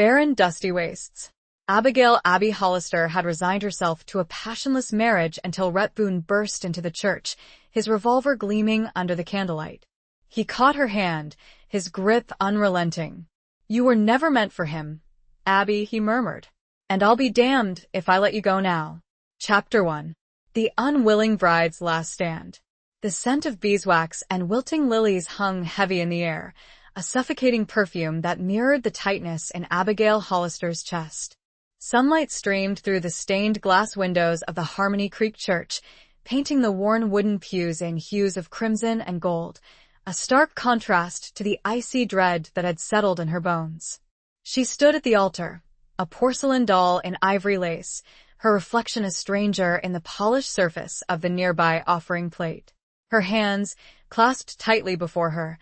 Barren Dusty Wastes. Abigail Abby Hollister had resigned herself to a passionless marriage until Rhett Boone burst into the church, his revolver gleaming under the candlelight. He caught her hand, his grip unrelenting. "You were never meant for him, Abby," he murmured. "And I'll be damned if I let you go now." Chapter 1. The Unwilling Bride's Last Stand. The scent of beeswax and wilting lilies hung heavy in the air, a suffocating perfume that mirrored the tightness in Abigail Hollister's chest. Sunlight streamed through the stained glass windows of the Harmony Creek Church, painting the worn wooden pews in hues of crimson and gold, a stark contrast to the icy dread that had settled in her bones. She stood at the altar, a porcelain doll in ivory lace, her reflection a stranger in the polished surface of the nearby offering plate. Her hands, clasped tightly before her,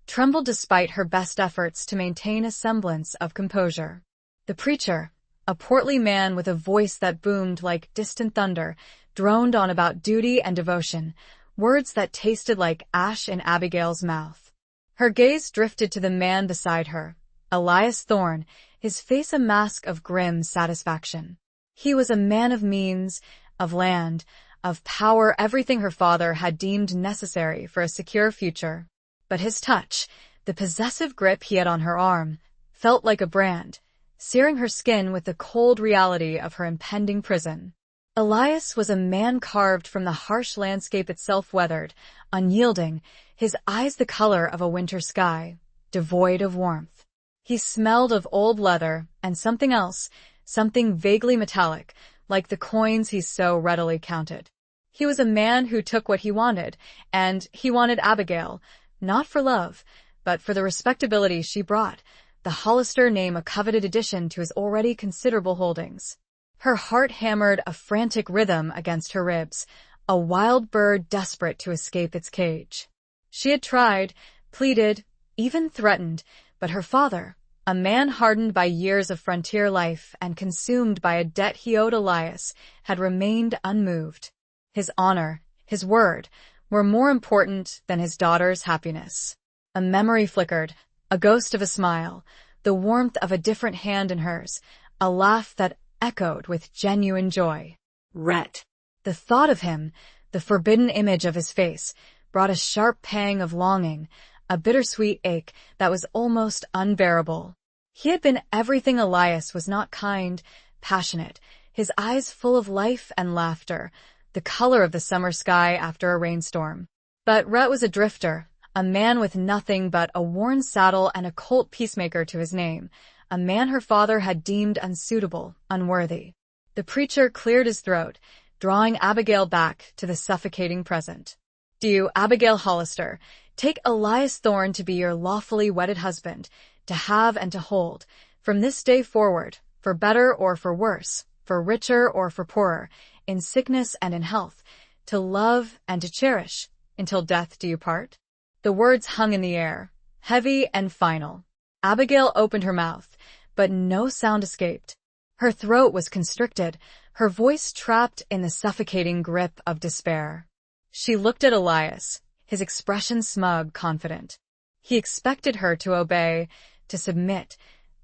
trembled despite her best efforts to maintain a semblance of composure. The preacher, a portly man with a voice that boomed like distant thunder, droned on about duty and devotion, words that tasted like ash in Abigail's mouth. Her gaze drifted to the man beside her, Elias Thorne, his face a mask of grim satisfaction. He was a man of means, of land, of power, everything her father had deemed necessary for a secure future. But his touch, the possessive grip he had on her arm, felt like a brand, searing her skin with the cold reality of her impending prison. Elias was a man carved from the harsh landscape itself, weathered, unyielding, his eyes the color of a winter sky, devoid of warmth. He smelled of old leather and something else, something vaguely metallic, like the coins he so readily counted. He was a man who took what he wanted, and he wanted Abigail, not for love, but for the respectability she brought, the Hollister name a coveted addition to his already considerable holdings. Her heart hammered a frantic rhythm against her ribs, a wild bird desperate to escape its cage. She had tried, pleaded, even threatened, but her father, a man hardened by years of frontier life and consumed by a debt he owed Elias, had remained unmoved. His honor, his word, were more important than his daughter's happiness. A memory flickered, a ghost of a smile, the warmth of a different hand in hers, a laugh that echoed with genuine joy. Rhett. The thought of him, the forbidden image of his face, brought a sharp pang of longing, a bittersweet ache that was almost unbearable. He had been everything Elias was not: kind, passionate, his eyes full of life and laughter, the color of the summer sky after a rainstorm. But Rhett was a drifter, a man with nothing but a worn saddle and a colt peacemaker to his name, a man her father had deemed unsuitable, unworthy. The preacher cleared his throat, drawing Abigail back to the suffocating present. "Do you, Abigail Hollister, take Elias Thorne to be your lawfully wedded husband, to have and to hold, from this day forward, for better or for worse, for richer or for poorer, in sickness and in health, to love and to cherish, until death do you part?" The words hung in the air, heavy and final. Abigail opened her mouth, but no sound escaped. Her throat was constricted, her voice trapped in the suffocating grip of despair. She looked at Elias, his expression smug, confident. He expected her to obey, to submit,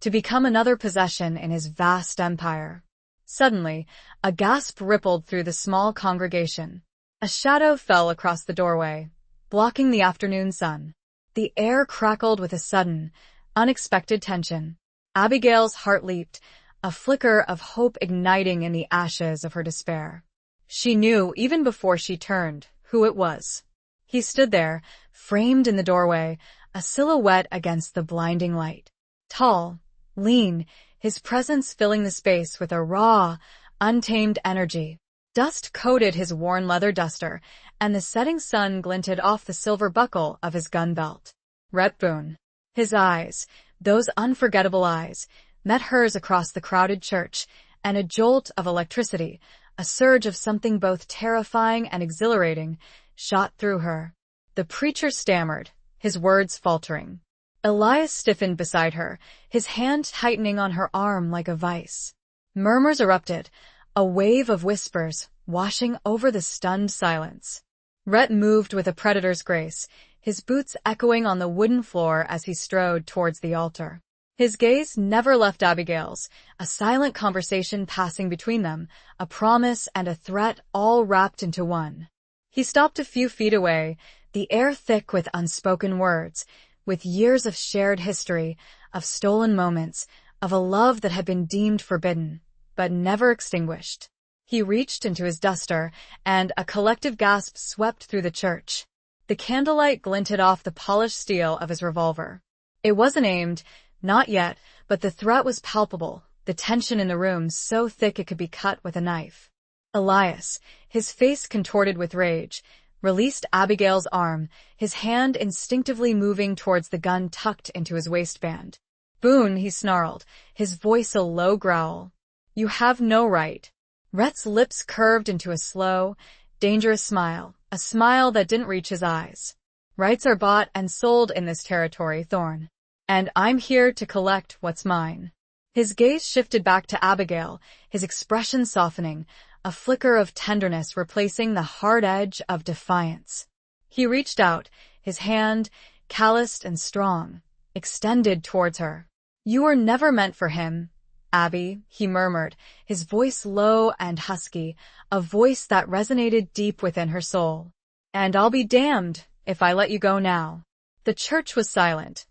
to become another possession in his vast empire. Suddenly, a gasp rippled through the small congregation. A shadow fell across the doorway, blocking the afternoon sun. The air crackled with a sudden, unexpected tension. Abigail's heart leaped, a flicker of hope igniting in the ashes of her despair. She knew, even before she turned, who it was. He stood there, framed in the doorway, a silhouette against the blinding light. Tall, lean, his presence filling the space with a raw, untamed energy. Dust coated his worn leather duster, and the setting sun glinted off the silver buckle of his gun belt. Rhett Boone. His eyes, those unforgettable eyes, met hers across the crowded church, and a jolt of electricity, a surge of something both terrifying and exhilarating, shot through her. The preacher stammered, his words faltering. Elias stiffened beside her, his hand tightening on her arm like a vice. Murmurs erupted, a wave of whispers washing over the stunned silence. Rhett moved with a predator's grace, his boots echoing on the wooden floor as he strode towards the altar. His gaze never left Abigail's, a silent conversation passing between them, a promise and a threat all wrapped into one. He stopped a few feet away, the air thick with unspoken words, with years of shared history, of stolen moments, of a love that had been deemed forbidden, but never extinguished. He reached into his duster, and a collective gasp swept through the church. The candlelight glinted off the polished steel of his revolver. It wasn't aimed, not yet, but the threat was palpable, the tension in the room so thick it could be cut with a knife. Elias, his face contorted with rage, released Abigail's arm, his hand instinctively moving towards the gun tucked into his waistband. "Boone," he snarled, his voice a low growl. "You have no right." Rhett's lips curved into a slow, dangerous smile, a smile that didn't reach his eyes. "Rights are bought and sold in this territory, Thorne. And I'm here to collect what's mine." His gaze shifted back to Abigail, his expression softening, a flicker of tenderness replacing the hard edge of defiance. He reached out, his hand, calloused and strong, extended towards her. "You were never meant for him, Abby," he murmured, his voice low and husky, a voice that resonated deep within her soul. "And I'll be damned if I let you go now." The church was silent,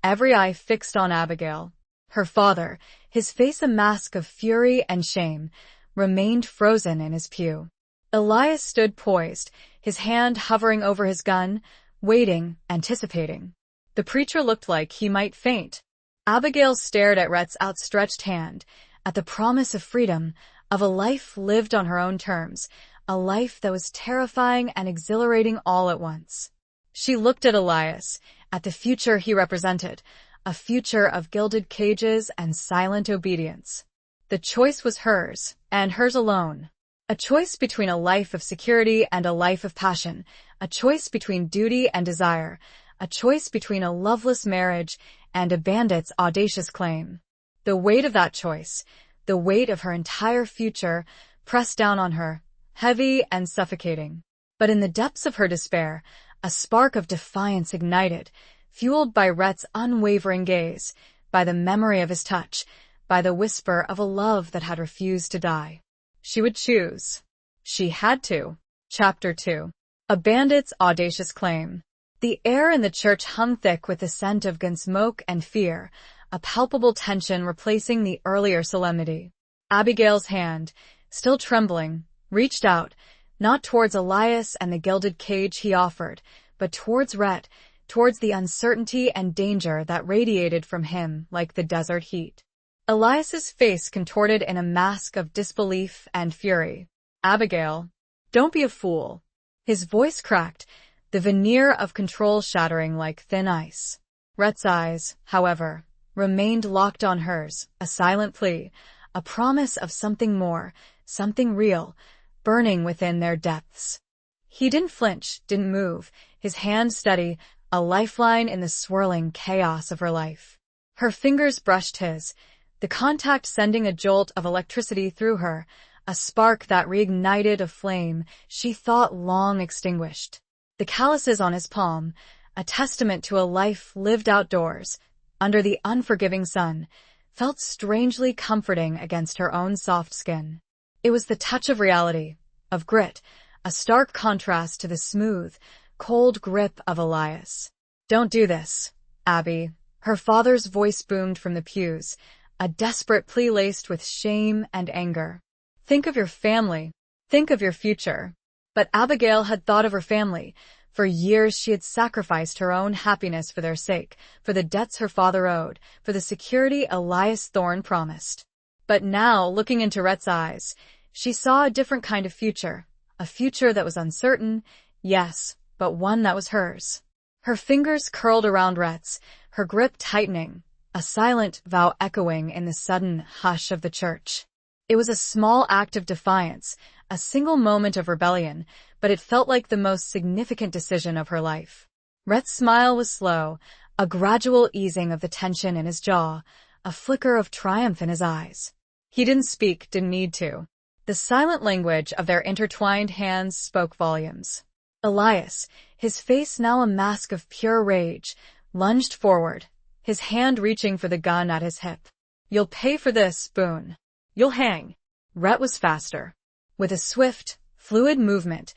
every eye fixed on Abigail. Her father, his face a mask of fury and shame, remained frozen in his pew. Elias stood poised, his hand hovering over his gun, waiting, anticipating. The preacher looked like he might faint. Abigail stared at Rhett's outstretched hand, at the promise of freedom, of a life lived on her own terms, a life that was terrifying and exhilarating all at once. She looked at Elias, at the future he represented, a future of gilded cages and silent obedience. The choice was hers, and hers alone. A choice between a life of security and a life of passion, a choice between duty and desire, a choice between a loveless marriage and a bandit's audacious claim. The weight of that choice, the weight of her entire future, pressed down on her, heavy and suffocating. But in the depths of her despair, a spark of defiance ignited, fueled by Rhett's unwavering gaze, by the memory of his touch, by the whisper of a love that had refused to die. She would choose. She had to. Chapter 2. A bandit's audacious claim. The air in the church hung thick with the scent of gun smoke and fear, a palpable tension replacing the earlier solemnity. Abigail's hand, still trembling, reached out, not towards Elias and the gilded cage he offered, but towards Rhett, towards the uncertainty and danger that radiated from him like the desert heat. Elias's face contorted in a mask of disbelief and fury. "Abigail, don't be a fool." His voice cracked, the veneer of control shattering like thin ice. Rhett's eyes, however, remained locked on hers, a silent plea, a promise of something more, something real, burning within their depths. He didn't flinch, didn't move, his hand steady, a lifeline in the swirling chaos of her life. Her fingers brushed his, the contact sending a jolt of electricity through her, a spark that reignited a flame she thought long extinguished. The calluses on his palm, a testament to a life lived outdoors, under the unforgiving sun, felt strangely comforting against her own soft skin. It was the touch of reality, of grit, a stark contrast to the smooth, cold grip of Elias. "Don't do this, Abby." Her father's voice boomed from the pews, a desperate plea laced with shame and anger. "Think of your family. Think of your future." But Abigail had thought of her family. For years she had sacrificed her own happiness for their sake, for the debts her father owed, for the security Elias Thorne promised. But now, looking into Rhett's eyes, she saw a different kind of future, a future that was uncertain, yes, but one that was hers. Her fingers curled around Rhett's, her grip tightening, a silent vow echoing in the sudden hush of the church. It was a small act of defiance, a single moment of rebellion, but it felt like the most significant decision of her life. Rhett's smile was slow, a gradual easing of the tension in his jaw, a flicker of triumph in his eyes. He didn't speak, didn't need to. The silent language of their intertwined hands spoke volumes. Elias, his face now a mask of pure rage, lunged forward, his hand reaching for the gun at his hip. "You'll pay for this, Boone. You'll hang." Rhett was faster. With a swift, fluid movement,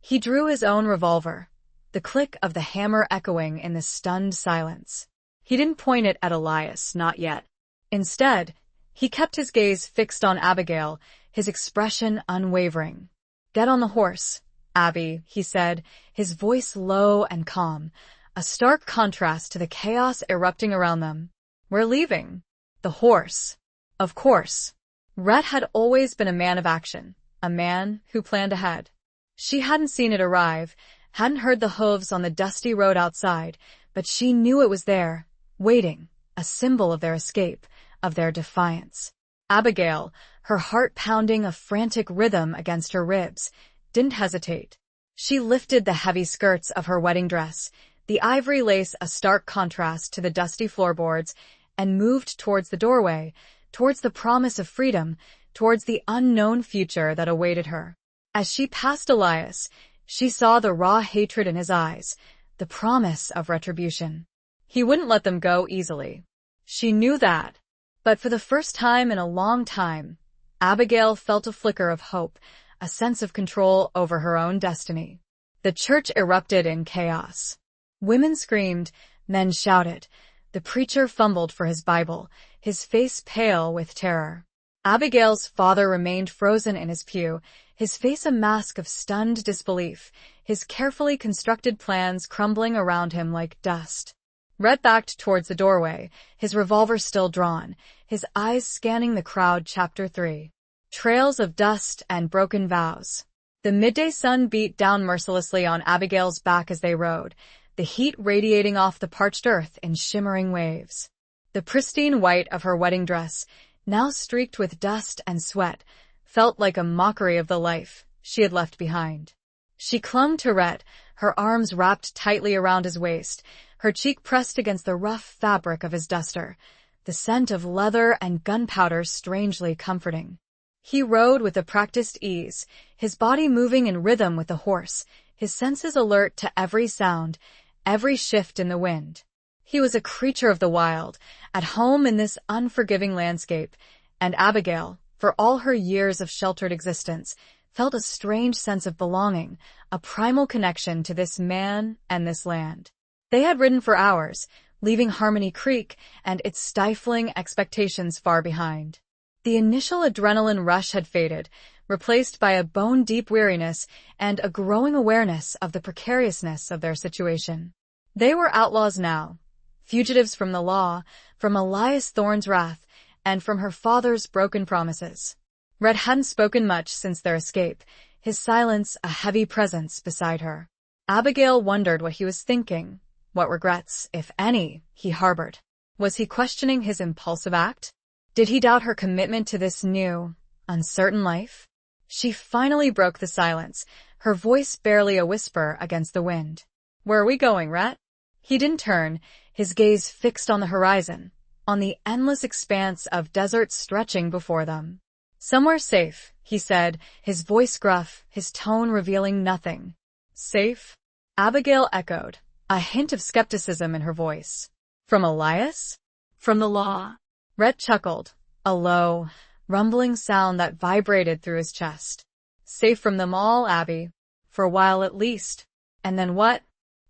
he drew his own revolver, the click of the hammer echoing in the stunned silence. He didn't point it at Elias, not yet. Instead, he kept his gaze fixed on Abigail, his expression unwavering. "Get on the horse, Abby," he said, his voice low and calm, a stark contrast to the chaos erupting around them. "We're leaving." The horse. Of course. Rhett had always been a man of action, a man who planned ahead. She hadn't seen it arrive, hadn't heard the hooves on the dusty road outside, but she knew it was there, waiting, a symbol of their escape, of their defiance. Abigail, her heart pounding a frantic rhythm against her ribs, didn't hesitate. She lifted the heavy skirts of her wedding dress, the ivory lace a stark contrast to the dusty floorboards, and moved towards the doorway, towards the promise of freedom, towards the unknown future that awaited her. As she passed Elias, she saw the raw hatred in his eyes, the promise of retribution. He wouldn't let them go easily. She knew that. But for the first time in a long time, Abigail felt a flicker of hope, a sense of control over her own destiny. The church erupted in chaos. Women screamed, men shouted. The preacher fumbled for his Bible, his face pale with terror. Abigail's father remained frozen in his pew, his face a mask of stunned disbelief, his carefully constructed plans crumbling around him like dust. Rhett backed towards the doorway, his revolver still drawn, his eyes scanning the crowd. Chapter 3. Trails of dust and broken vows. The midday sun beat down mercilessly on Abigail's back as they rode, the heat radiating off the parched earth in shimmering waves. The pristine white of her wedding dress, now streaked with dust and sweat, felt like a mockery of the life she had left behind. She clung to Rhett, her arms wrapped tightly around his waist, her cheek pressed against the rough fabric of his duster, the scent of leather and gunpowder strangely comforting. He rode with a practiced ease, his body moving in rhythm with the horse, his senses alert to every sound, every shift in the wind. He was a creature of the wild, at home in this unforgiving landscape, and Abigail, for all her years of sheltered existence, felt a strange sense of belonging, a primal connection to this man and this land. They had ridden for hours, leaving Harmony Creek and its stifling expectations far behind. The initial adrenaline rush had faded, replaced by a bone-deep weariness and a growing awareness of the precariousness of their situation. They were outlaws now, fugitives from the law, from Elias Thorne's wrath, and from her father's broken promises. Rhett hadn't spoken much since their escape, his silence a heavy presence beside her. Abigail wondered what he was thinking, what regrets, if any, he harbored. Was he questioning his impulsive act? Did he doubt her commitment to this new, uncertain life? She finally broke the silence, her voice barely a whisper against the wind. "Where are we going, Rhett?" He didn't turn, his gaze fixed on the horizon, on the endless expanse of desert stretching before them. "Somewhere safe," he said, his voice gruff, his tone revealing nothing. "Safe?" Abigail echoed, a hint of skepticism in her voice. "From Elias? From the law?" Rhett chuckled, a low, rumbling sound that vibrated through his chest. "Safe from them all, Abby. For a while at least." "And then what?"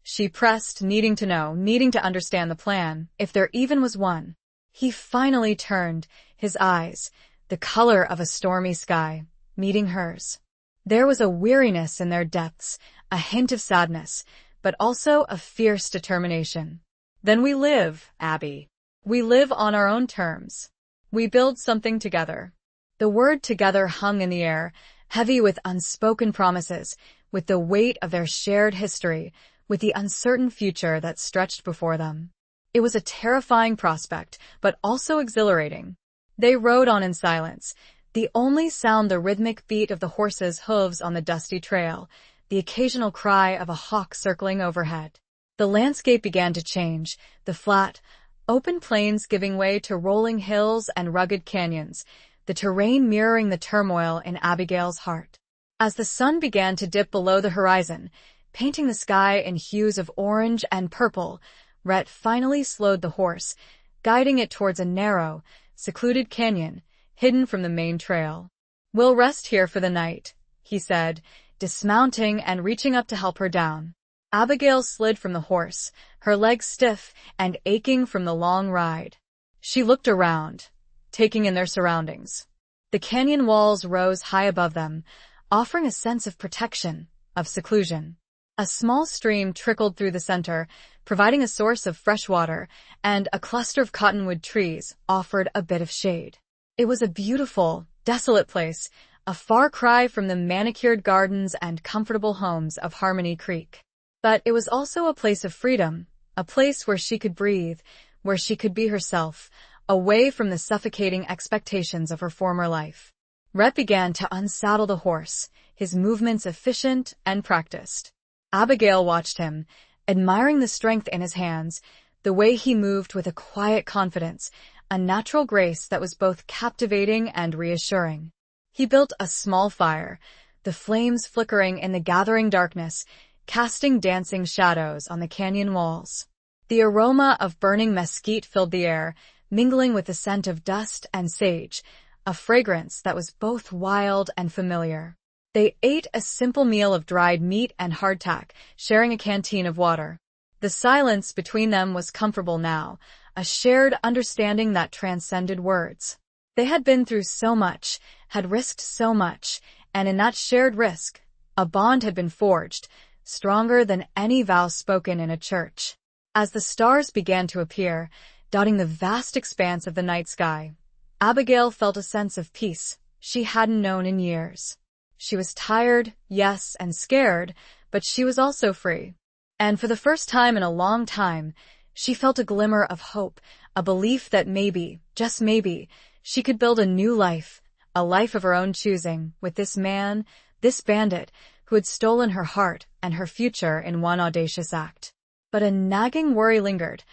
She pressed, needing to know, needing to understand the plan, if there even was one. He finally turned, his eyes, the color of a stormy sky, meeting hers. There was a weariness in their depths, a hint of sadness, but also a fierce determination. "Then we live, Abby. We live on our own terms. We build something together." The word together hung in the air, heavy with unspoken promises, with the weight of their shared history, with the uncertain future that stretched before them. It was a terrifying prospect, but also exhilarating. They rode on in silence, the only sound the rhythmic beat of the horses' hooves on the dusty trail, the occasional cry of a hawk circling overhead. The landscape began to change, the flat, open plains giving way to rolling hills and rugged canyons, the terrain mirroring the turmoil in Abigail's heart. As the sun began to dip below the horizon, painting the sky in hues of orange and purple, Rhett finally slowed the horse, guiding it towards a narrow, secluded canyon, hidden from the main trail. "We'll rest here for the night," he said, dismounting and reaching up to help her down. Abigail slid from the horse, her legs stiff and aching from the long ride. She looked around, taking in their surroundings. The canyon walls rose high above them, offering a sense of protection, of seclusion. A small stream trickled through the center, providing a source of fresh water, and a cluster of cottonwood trees offered a bit of shade. It was a beautiful, desolate place, a far cry from the manicured gardens and comfortable homes of Harmony Creek. But it was also a place of freedom, a place where she could breathe, where she could be herself, away from the suffocating expectations of her former life. Rhett began to unsaddle the horse, his movements efficient and practiced. Abigail watched him, admiring the strength in his hands, the way he moved with a quiet confidence, a natural grace that was both captivating and reassuring. He built a small fire, the flames flickering in the gathering darkness, casting dancing shadows on the canyon walls. The aroma of burning mesquite filled the air, mingling with the scent of dust and sage, a fragrance that was both wild and familiar. They ate a simple meal of dried meat and hardtack, sharing a canteen of water. The silence between them was comfortable now, a shared understanding that transcended words. They had been through so much, had risked so much, and in that shared risk, a bond had been forged, stronger than any vow spoken in a church. As the stars began to appear, dotting the vast expanse of the night sky, Abigail felt a sense of peace she hadn't known in years. She was tired, yes, and scared, but she was also free. And for the first time in a long time, she felt a glimmer of hope, a belief that maybe, just maybe, she could build a new life, a life of her own choosing, with this man, this bandit, who had stolen her heart and her future in one audacious act. But a nagging worry lingered.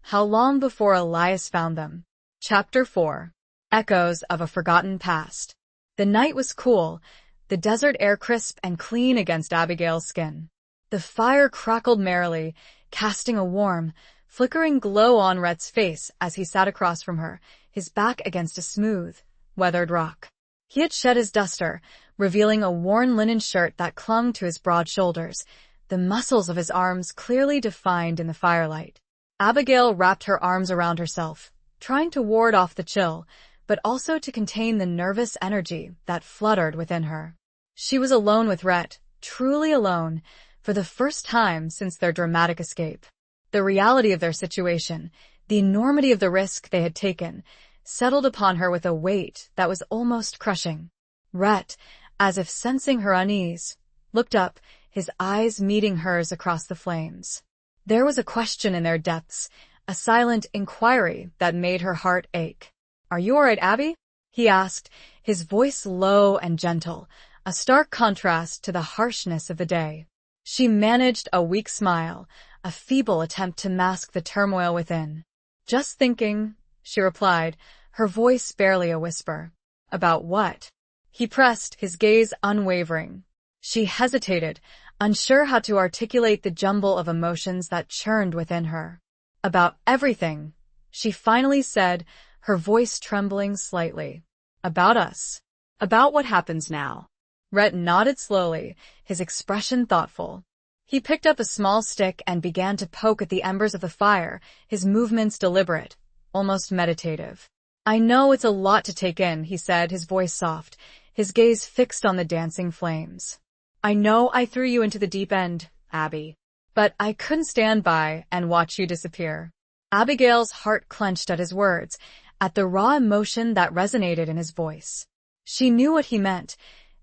How long before Elias found them? Chapter 4. Echoes of a Forgotten Past. The night was cool, the desert air crisp and clean against Abigail's skin. The fire crackled merrily, casting a warm, flickering glow on Rhett's face as he sat across from her, his back against a smooth, weathered rock. He had shed his duster, revealing a worn linen shirt that clung to his broad shoulders, the muscles of his arms clearly defined in the firelight. Abigail wrapped her arms around herself, trying to ward off the chill, but also to contain the nervous energy that fluttered within her. She was alone with Rhett, truly alone, for the first time since their dramatic escape. The reality of their situation, the enormity of the risk they had taken, settled upon her with a weight that was almost crushing. Rhett, as if sensing her unease, looked up, his eyes meeting hers across the flames. There was a question in their depths, a silent inquiry that made her heart ache. "Are you all right, Abby?" he asked, his voice low and gentle, a stark contrast to the harshness of the day. She managed a weak smile, a feeble attempt to mask the turmoil within. "Just thinking," she replied, her voice barely a whisper. "About what?" He pressed, his gaze unwavering. She hesitated, unsure how to articulate the jumble of emotions that churned within her. "About everything," she finally said, her voice trembling slightly. "About us. About what happens now." Rhett nodded slowly, his expression thoughtful. He picked up a small stick and began to poke at the embers of the fire, his movements deliberate, almost meditative. "I know it's a lot to take in," he said, his voice soft, his gaze fixed on the dancing flames. "I know I threw you into the deep end, Abby. But I couldn't stand by and watch you disappear." Abigail's heart clenched at his words, at the raw emotion that resonated in his voice. She knew what he meant,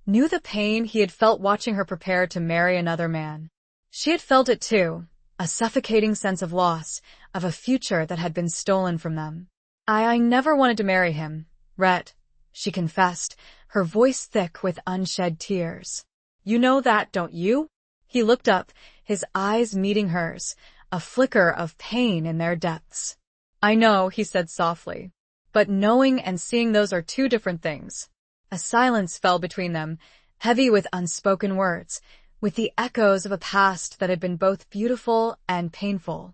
knew the pain he had felt watching her prepare to marry another man. She had felt it too, a suffocating sense of loss, of a future that had been stolen from them. I never wanted to marry him, Rhett," she confessed, her voice thick with unshed tears. "You know that, don't you?" He looked up, his eyes meeting hers, a flicker of pain in their depths. "I know," he said softly. "But knowing and seeing, those are two different things." A silence fell between them, heavy with unspoken words, with the echoes of a past that had been both beautiful and painful.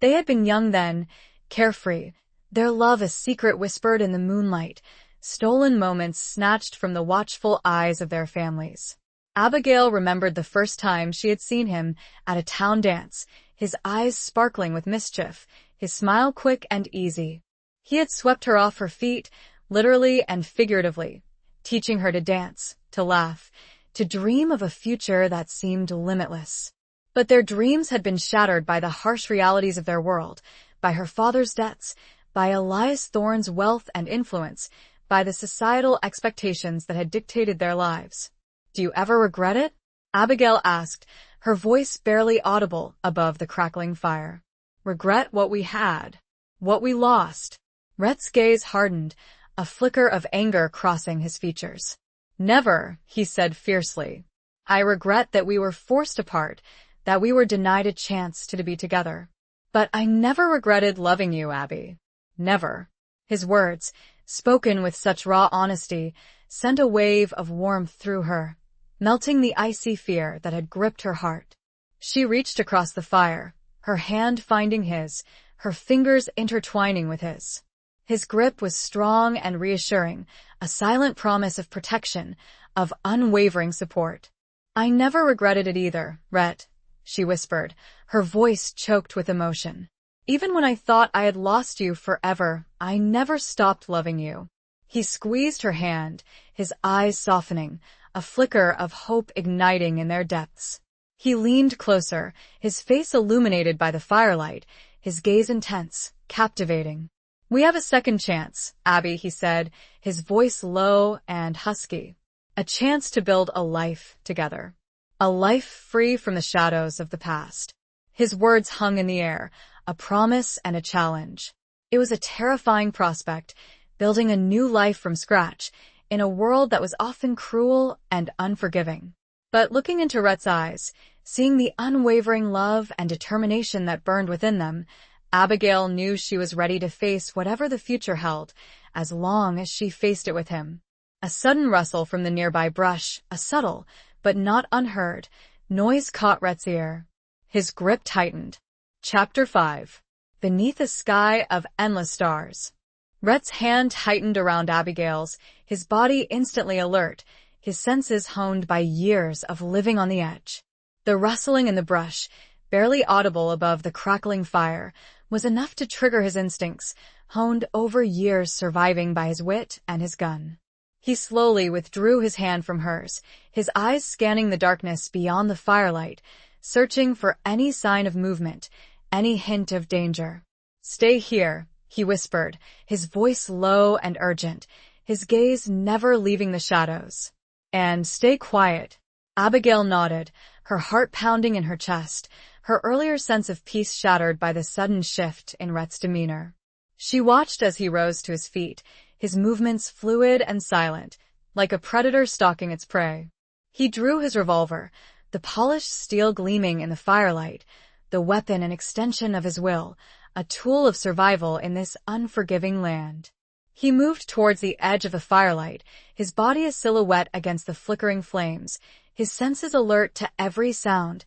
They had been young then, carefree, their love a secret whispered in the moonlight, stolen moments snatched from the watchful eyes of their families. Abigail remembered the first time she had seen him at a town dance, his eyes sparkling with mischief, his smile quick and easy. He had swept her off her feet, literally and figuratively, teaching her to dance, to laugh, to dream of a future that seemed limitless. But their dreams had been shattered by the harsh realities of their world, by her father's debts, by Elias Thorne's wealth and influence, by the societal expectations that had dictated their lives. "Do you ever regret it?" Abigail asked, her voice barely audible above the crackling fire. "Regret what we had, what we lost." Rhett's gaze hardened, a flicker of anger crossing his features. "Never," he said fiercely. "I regret that we were forced apart, that we were denied a chance to be together. But I never regretted loving you, Abby. Never." His words, spoken with such raw honesty, sent a wave of warmth through her, melting the icy fear that had gripped her heart. She reached across the fire, her hand finding his, her fingers intertwining with his. His grip was strong and reassuring, a silent promise of protection, of unwavering support. "I never regretted it either, Rhett," she whispered, her voice choked with emotion. "Even when I thought I had lost you forever, I never stopped loving you." He squeezed her hand, his eyes softening, a flicker of hope igniting in their depths. He leaned closer, his face illuminated by the firelight, his gaze intense, captivating. "We have a second chance, Abby," he said, his voice low and husky. "A chance to build a life together. A life free from the shadows of the past." His words hung in the air, a promise and a challenge. It was a terrifying prospect, building a new life from scratch, in a world that was often cruel and unforgiving. But looking into Rhett's eyes, seeing the unwavering love and determination that burned within them, Abigail knew she was ready to face whatever the future held, as long as she faced it with him. A sudden rustle from the nearby brush, a subtle, but not unheard, noise caught Rhett's ear. His grip tightened. Chapter 5. Beneath a sky of endless stars. Rhett's hand tightened around Abigail's, his body instantly alert, his senses honed by years of living on the edge. The rustling in the brush, barely audible above the crackling fire, was enough to trigger his instincts, honed over years surviving by his wit and his gun. He slowly withdrew his hand from hers, his eyes scanning the darkness beyond the firelight, searching for any sign of movement, any hint of danger. "Stay here," he whispered, his voice low and urgent, his gaze never leaving the shadows. "And stay quiet." Abigail nodded, her heart pounding in her chest, her earlier sense of peace shattered by the sudden shift in Rhett's demeanor. She watched as he rose to his feet, his movements fluid and silent, like a predator stalking its prey. He drew his revolver, the polished steel gleaming in the firelight, the weapon an extension of his will, a tool of survival in this unforgiving land. He moved towards the edge of the firelight, his body a silhouette against the flickering flames, his senses alert to every sound,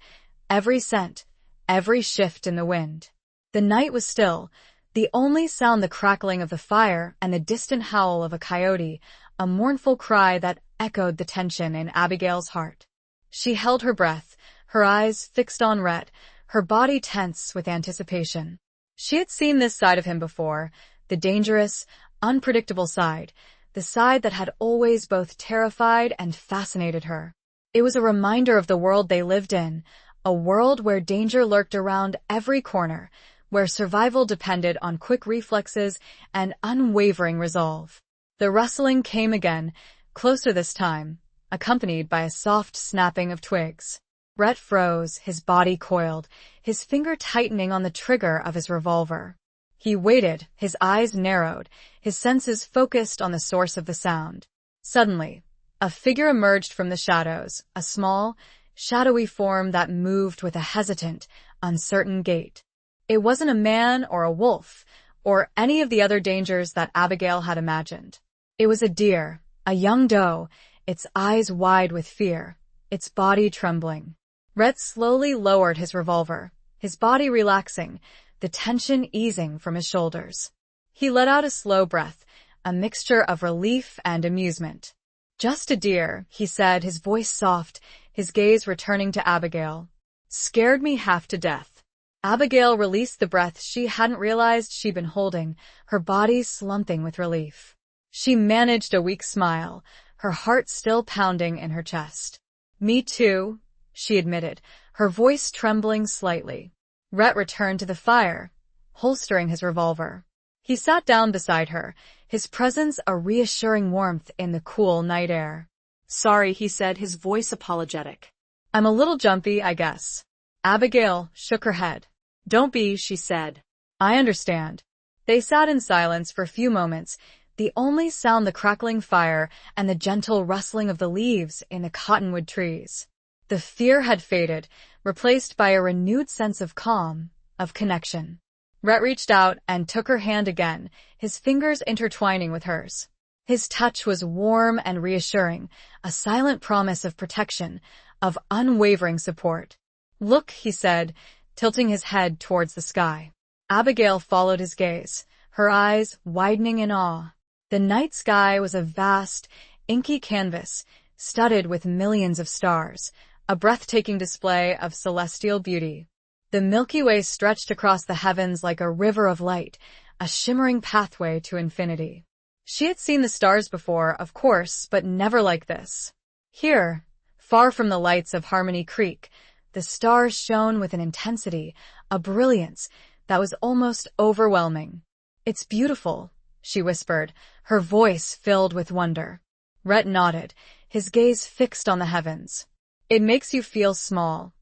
every scent, every shift in the wind. The night was still, the only sound the crackling of the fire and the distant howl of a coyote, a mournful cry that echoed the tension in Abigail's heart. She held her breath, her eyes fixed on Rhett, her body tense with anticipation. She had seen this side of him before, the dangerous, unpredictable side, the side that had always both terrified and fascinated her. It was a reminder of the world they lived in, a world where danger lurked around every corner, where survival depended on quick reflexes and unwavering resolve. The rustling came again, closer this time, accompanied by a soft snapping of twigs. Rhett froze, his body coiled, his finger tightening on the trigger of his revolver. He waited, his eyes narrowed, his senses focused on the source of the sound. Suddenly, a figure emerged from the shadows, a small, shadowy form that moved with a hesitant, uncertain gait. It wasn't a man or a wolf, or any of the other dangers that Abigail had imagined. It was a deer, a young doe, its eyes wide with fear, its body trembling. Rhett slowly lowered his revolver, his body relaxing, the tension easing from his shoulders. He let out a slow breath, a mixture of relief and amusement. "Just a deer," he said, his voice soft, his gaze returning to Abigail. "Scared me half to death." Abigail released the breath she hadn't realized she'd been holding, her body slumping with relief. She managed a weak smile, her heart still pounding in her chest. "Me too," she admitted, her voice trembling slightly. Rhett returned to the fire, holstering his revolver. He sat down beside her, his presence a reassuring warmth in the cool night air. "Sorry," he said, his voice apologetic. "I'm a little jumpy, I guess." Abigail shook her head. "Don't be," she said. "I understand." They sat in silence for a few moments, the only sound the crackling fire and the gentle rustling of the leaves in the cottonwood trees. The fear had faded, replaced by a renewed sense of calm, of connection. Rhett reached out and took her hand again, his fingers intertwining with hers. His touch was warm and reassuring, a silent promise of protection, of unwavering support. "Look," he said, tilting his head towards the sky. Abigail followed his gaze, her eyes widening in awe. The night sky was a vast, inky canvas, studded with millions of stars, a breathtaking display of celestial beauty. The Milky Way stretched across the heavens like a river of light, a shimmering pathway to infinity. She had seen the stars before, of course, but never like this. Here, far from the lights of Harmony Creek, the stars shone with an intensity, a brilliance that was almost overwhelming. "It's beautiful," she whispered, her voice filled with wonder. Rhett nodded, his gaze fixed on the heavens. "It makes you feel small,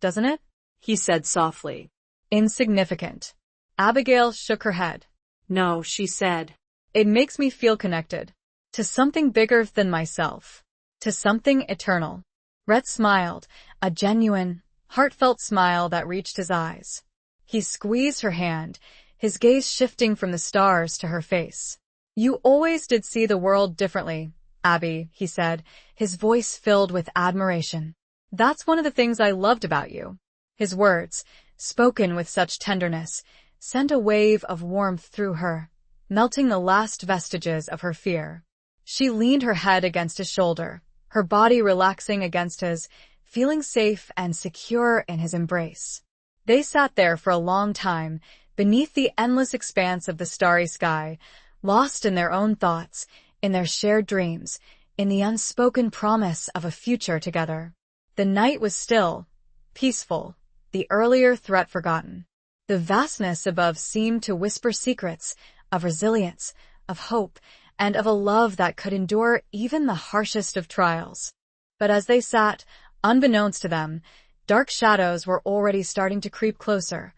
doesn't it?" he said softly. "Insignificant." Abigail shook her head. "No," she said. "It makes me feel connected. To something bigger than myself. To something eternal." Rhett smiled, a genuine, heartfelt smile that reached his eyes. He squeezed her hand, his gaze shifting from the stars to her face. "You always did see the world differently, Abby," he said, his voice filled with admiration. "That's one of the things I loved about you." His words, spoken with such tenderness, sent a wave of warmth through her, melting the last vestiges of her fear. She leaned her head against his shoulder, her body relaxing against his, feeling safe and secure in his embrace. They sat there for a long time, beneath the endless expanse of the starry sky, lost in their own thoughts, in their shared dreams, in the unspoken promise of a future together. The night was still, peaceful, the earlier threat forgotten. The vastness above seemed to whisper secrets of resilience, of hope, and of a love that could endure even the harshest of trials. But as they sat, unbeknownst to them, dark shadows were already starting to creep closer,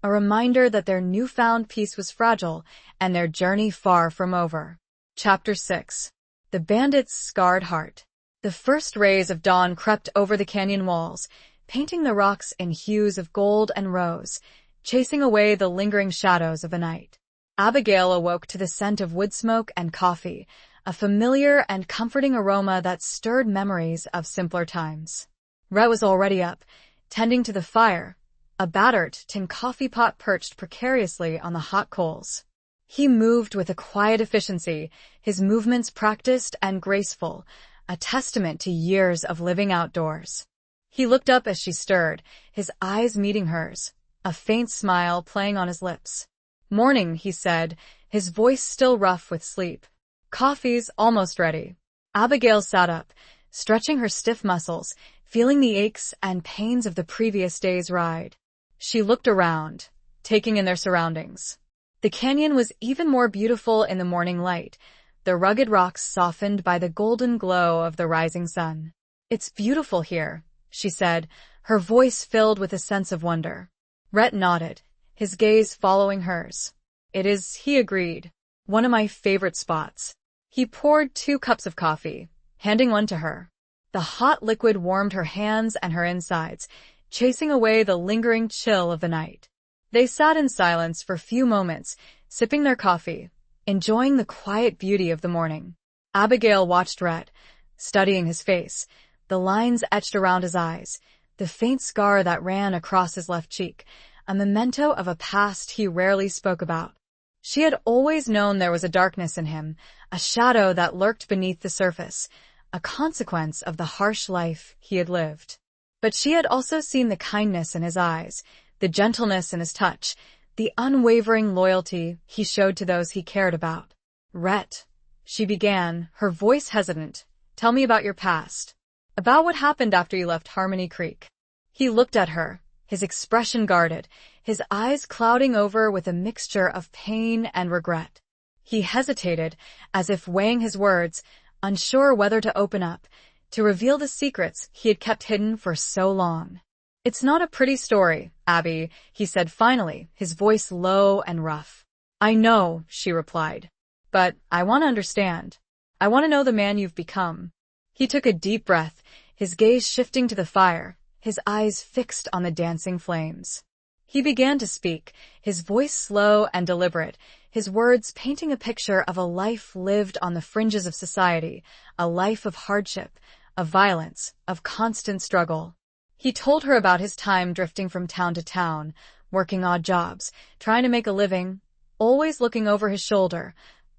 a reminder that their newfound peace was fragile and their journey far from over. Chapter 6. The Bandit's Scarred Heart. The first rays of dawn crept over the canyon walls, painting the rocks in hues of gold and rose, chasing away the lingering shadows of the night. Abigail awoke to the scent of wood smoke and coffee, a familiar and comforting aroma that stirred memories of simpler times. Rhett was already up, tending to the fire, a battered tin coffee pot perched precariously on the hot coals. He moved with a quiet efficiency, his movements practiced and graceful, a testament to years of living outdoors. He looked up as she stirred, his eyes meeting hers, a faint smile playing on his lips. "Morning," he said, his voice still rough with sleep. "Coffee's almost ready." Abigail sat up, stretching her stiff muscles, feeling the aches and pains of the previous day's ride. She looked around, taking in their surroundings. The canyon was even more beautiful in the morning light, the rugged rocks softened by the golden glow of the rising sun. "It's beautiful here," she said, her voice filled with a sense of wonder. Rhett nodded, his gaze following hers. "It is," he agreed, "one of my favorite spots." He poured 2 cups of coffee, handing one to her. The hot liquid warmed her hands and her insides, chasing away the lingering chill of the night. They sat in silence for a few moments, sipping their coffee, enjoying the quiet beauty of the morning. Abigail watched Rhett, studying his face, the lines etched around his eyes, the faint scar that ran across his left cheek, a memento of a past he rarely spoke about. She had always known there was a darkness in him, a shadow that lurked beneath the surface, a consequence of the harsh life he had lived. But she had also seen the kindness in his eyes, the gentleness in his touch, the unwavering loyalty he showed to those he cared about. "Rhett," she began, her voice hesitant, "tell me about your past. About what happened after you left Harmony Creek." He looked at her, his expression guarded, his eyes clouding over with a mixture of pain and regret. He hesitated, as if weighing his words, unsure whether to open up, to reveal the secrets he had kept hidden for so long. "It's not a pretty story, Abby," he said finally, his voice low and rough. "I know," she replied. "But I want to understand. I want to know the man you've become." He took a deep breath, his gaze shifting to the fire, his eyes fixed on the dancing flames. He began to speak, his voice slow and deliberate, his words painting a picture of a life lived on the fringes of society, a life of hardship, of violence, of constant struggle. He told her about his time drifting from town to town, working odd jobs, trying to make a living, always looking over his shoulder,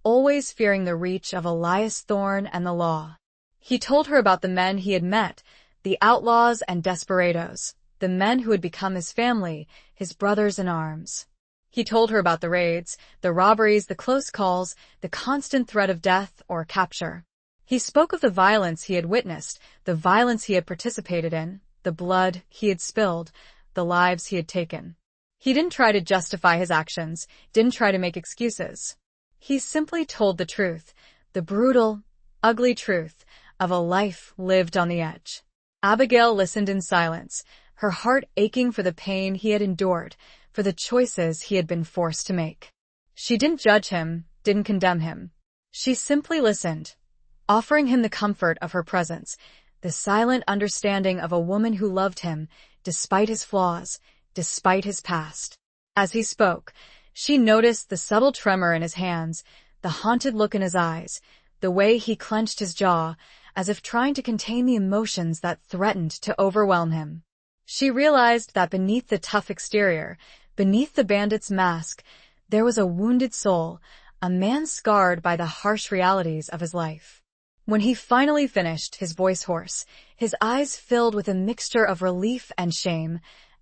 always fearing the reach of Elias Thorne and the law. He told her about the men he had met, the outlaws and desperados, the men who had become his family, his brothers in arms. He told her about the raids, the robberies, the close calls, the constant threat of death or capture. He spoke of the violence he had witnessed, the violence he had participated in, the blood he had spilled, the lives he had taken. He didn't try to justify his actions, didn't try to make excuses. He simply told the truth, the brutal, ugly truth of a life lived on the edge. Abigail listened in silence, her heart aching for the pain he had endured, for the choices he had been forced to make. She didn't judge him, didn't condemn him. She simply listened, offering him the comfort of her presence, the silent understanding of a woman who loved him, despite his flaws, despite his past. As he spoke, she noticed the subtle tremor in his hands, the haunted look in his eyes, the way he clenched his jaw, as if trying to contain the emotions that threatened to overwhelm him. She realized that beneath the tough exterior, beneath the bandit's mask, there was a wounded soul, a man scarred by the harsh realities of his life. When he finally finished, his voice hoarse, his eyes filled with a mixture of relief and shame,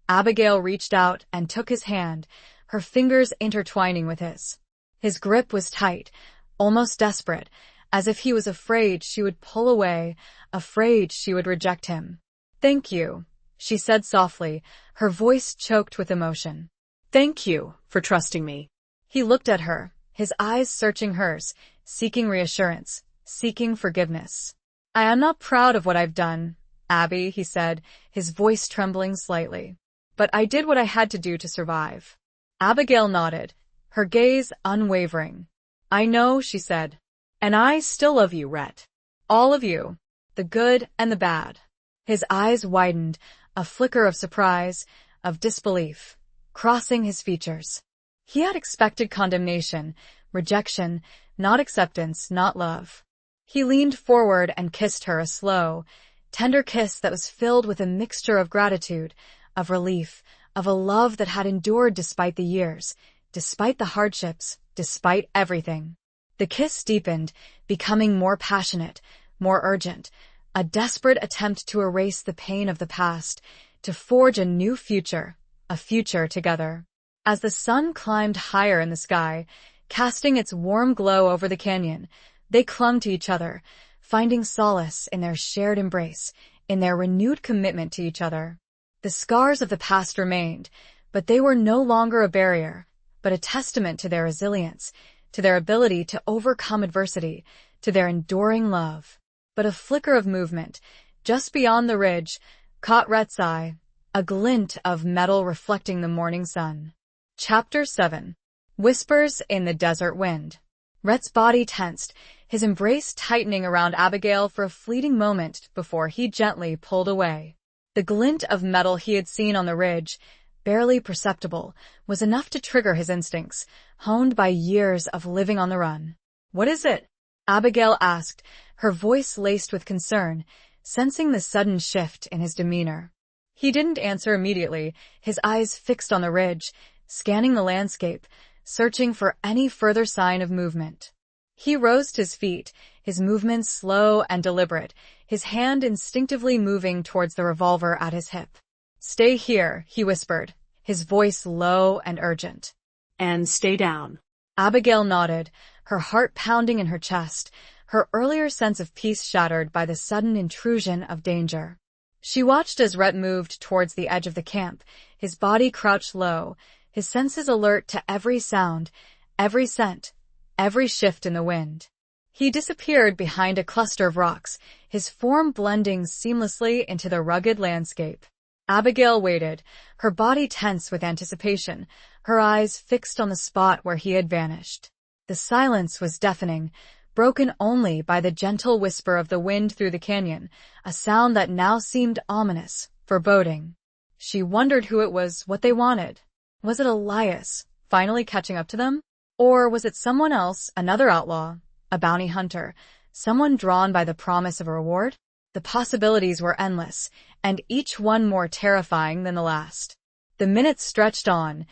Abigail reached out and took his hand, her fingers intertwining with his. His grip was tight, almost desperate, as if he was afraid she would pull away, afraid she would reject him. "Thank you," she said softly, her voice choked with emotion. "Thank you for trusting me." He looked at her, his eyes searching hers, seeking reassurance, seeking forgiveness. "I am not proud of what I've done, Abby," he said, his voice trembling slightly. "But I did what I had to do to survive." Abigail nodded, her gaze unwavering. "I know," she said. "And I still love you, Rhett. All of you. The good and the bad." His eyes widened, a flicker of surprise, of disbelief, crossing his features. He had expected condemnation, rejection, not acceptance, not love. He leaned forward and kissed her, a slow, tender kiss that was filled with a mixture of gratitude, of relief, of a love that had endured despite the years, despite the hardships, despite everything. The kiss deepened, becoming more passionate, more urgent, a desperate attempt to erase the pain of the past, to forge a new future, a future together. As the sun climbed higher in the sky, casting its warm glow over the canyon, they clung to each other, finding solace in their shared embrace, in their renewed commitment to each other. The scars of the past remained, but they were no longer a barrier, but a testament to their resilience, to their ability to overcome adversity, to their enduring love. But a flicker of movement, just beyond the ridge, caught Rhett's eye, a glint of metal reflecting the morning sun. Chapter 7. Whispers in the Desert Wind. Rhett's body tensed, his embrace tightening around Abigail for a fleeting moment before he gently pulled away. The glint of metal he had seen on the ridge, barely perceptible, was enough to trigger his instincts, honed by years of living on the run. "What is it?" Abigail asked, her voice laced with concern, sensing the sudden shift in his demeanor. He didn't answer immediately, his eyes fixed on the ridge, scanning the landscape, searching for any further sign of movement. He rose to his feet, his movements slow and deliberate, his hand instinctively moving towards the revolver at his hip. "Stay here," he whispered, his voice low and urgent. "And stay down." Abigail nodded, her heart pounding in her chest, her earlier sense of peace shattered by the sudden intrusion of danger. She watched as Rhett moved towards the edge of the camp, his body crouched low, his senses alert to every sound, every scent, every shift in the wind. He disappeared behind a cluster of rocks, his form blending seamlessly into the rugged landscape. Abigail waited, her body tense with anticipation, her eyes fixed on the spot where he had vanished. The silence was deafening, broken only by the gentle whisper of the wind through the canyon, a sound that now seemed ominous, foreboding. She wondered who it was, what they wanted. Was it Elias, finally catching up to them? Or was it someone else, another outlaw, a bounty hunter, someone drawn by the promise of a reward? The possibilities were endless, and each one more terrifying than the last. The minutes stretched on,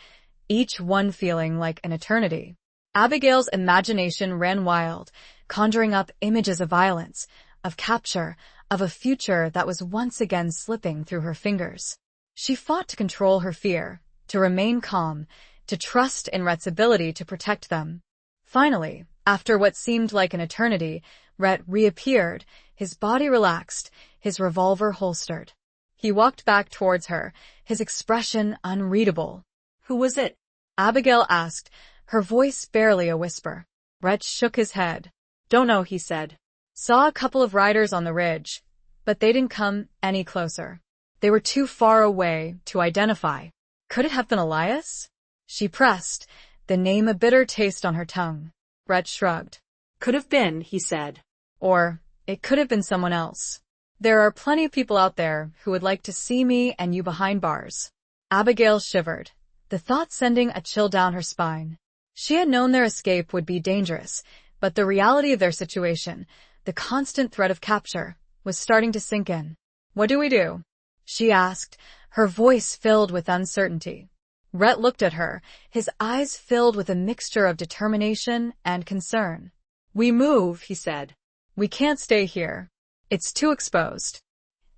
each one feeling like an eternity. Abigail's imagination ran wild, conjuring up images of violence, of capture, of a future that was once again slipping through her fingers. She fought to control her fear, to remain calm, to trust in Rhett's ability to protect them. Finally, after what seemed like an eternity, Rhett reappeared, his body relaxed, his revolver holstered. He walked back towards her, his expression unreadable. "Who was it?" Abigail asked, her voice barely a whisper. Rhett shook his head. "Don't know," he said. "Saw a couple of riders on the ridge, but they didn't come any closer. They were too far away to identify." Could it have been Elias? She pressed, the name a bitter taste on her tongue. Rhett shrugged. "Could have been," he said. Or, it could have been someone else. "There are plenty of people out there who would like to see me and you behind bars." Abigail shivered, the thought sending a chill down her spine. She had known their escape would be dangerous, but the reality of their situation, the constant threat of capture, was starting to sink in. "What do we do?" she asked, her voice filled with uncertainty. Rhett looked at her, his eyes filled with a mixture of determination and concern. "We move," he said. "We can't stay here. It's too exposed."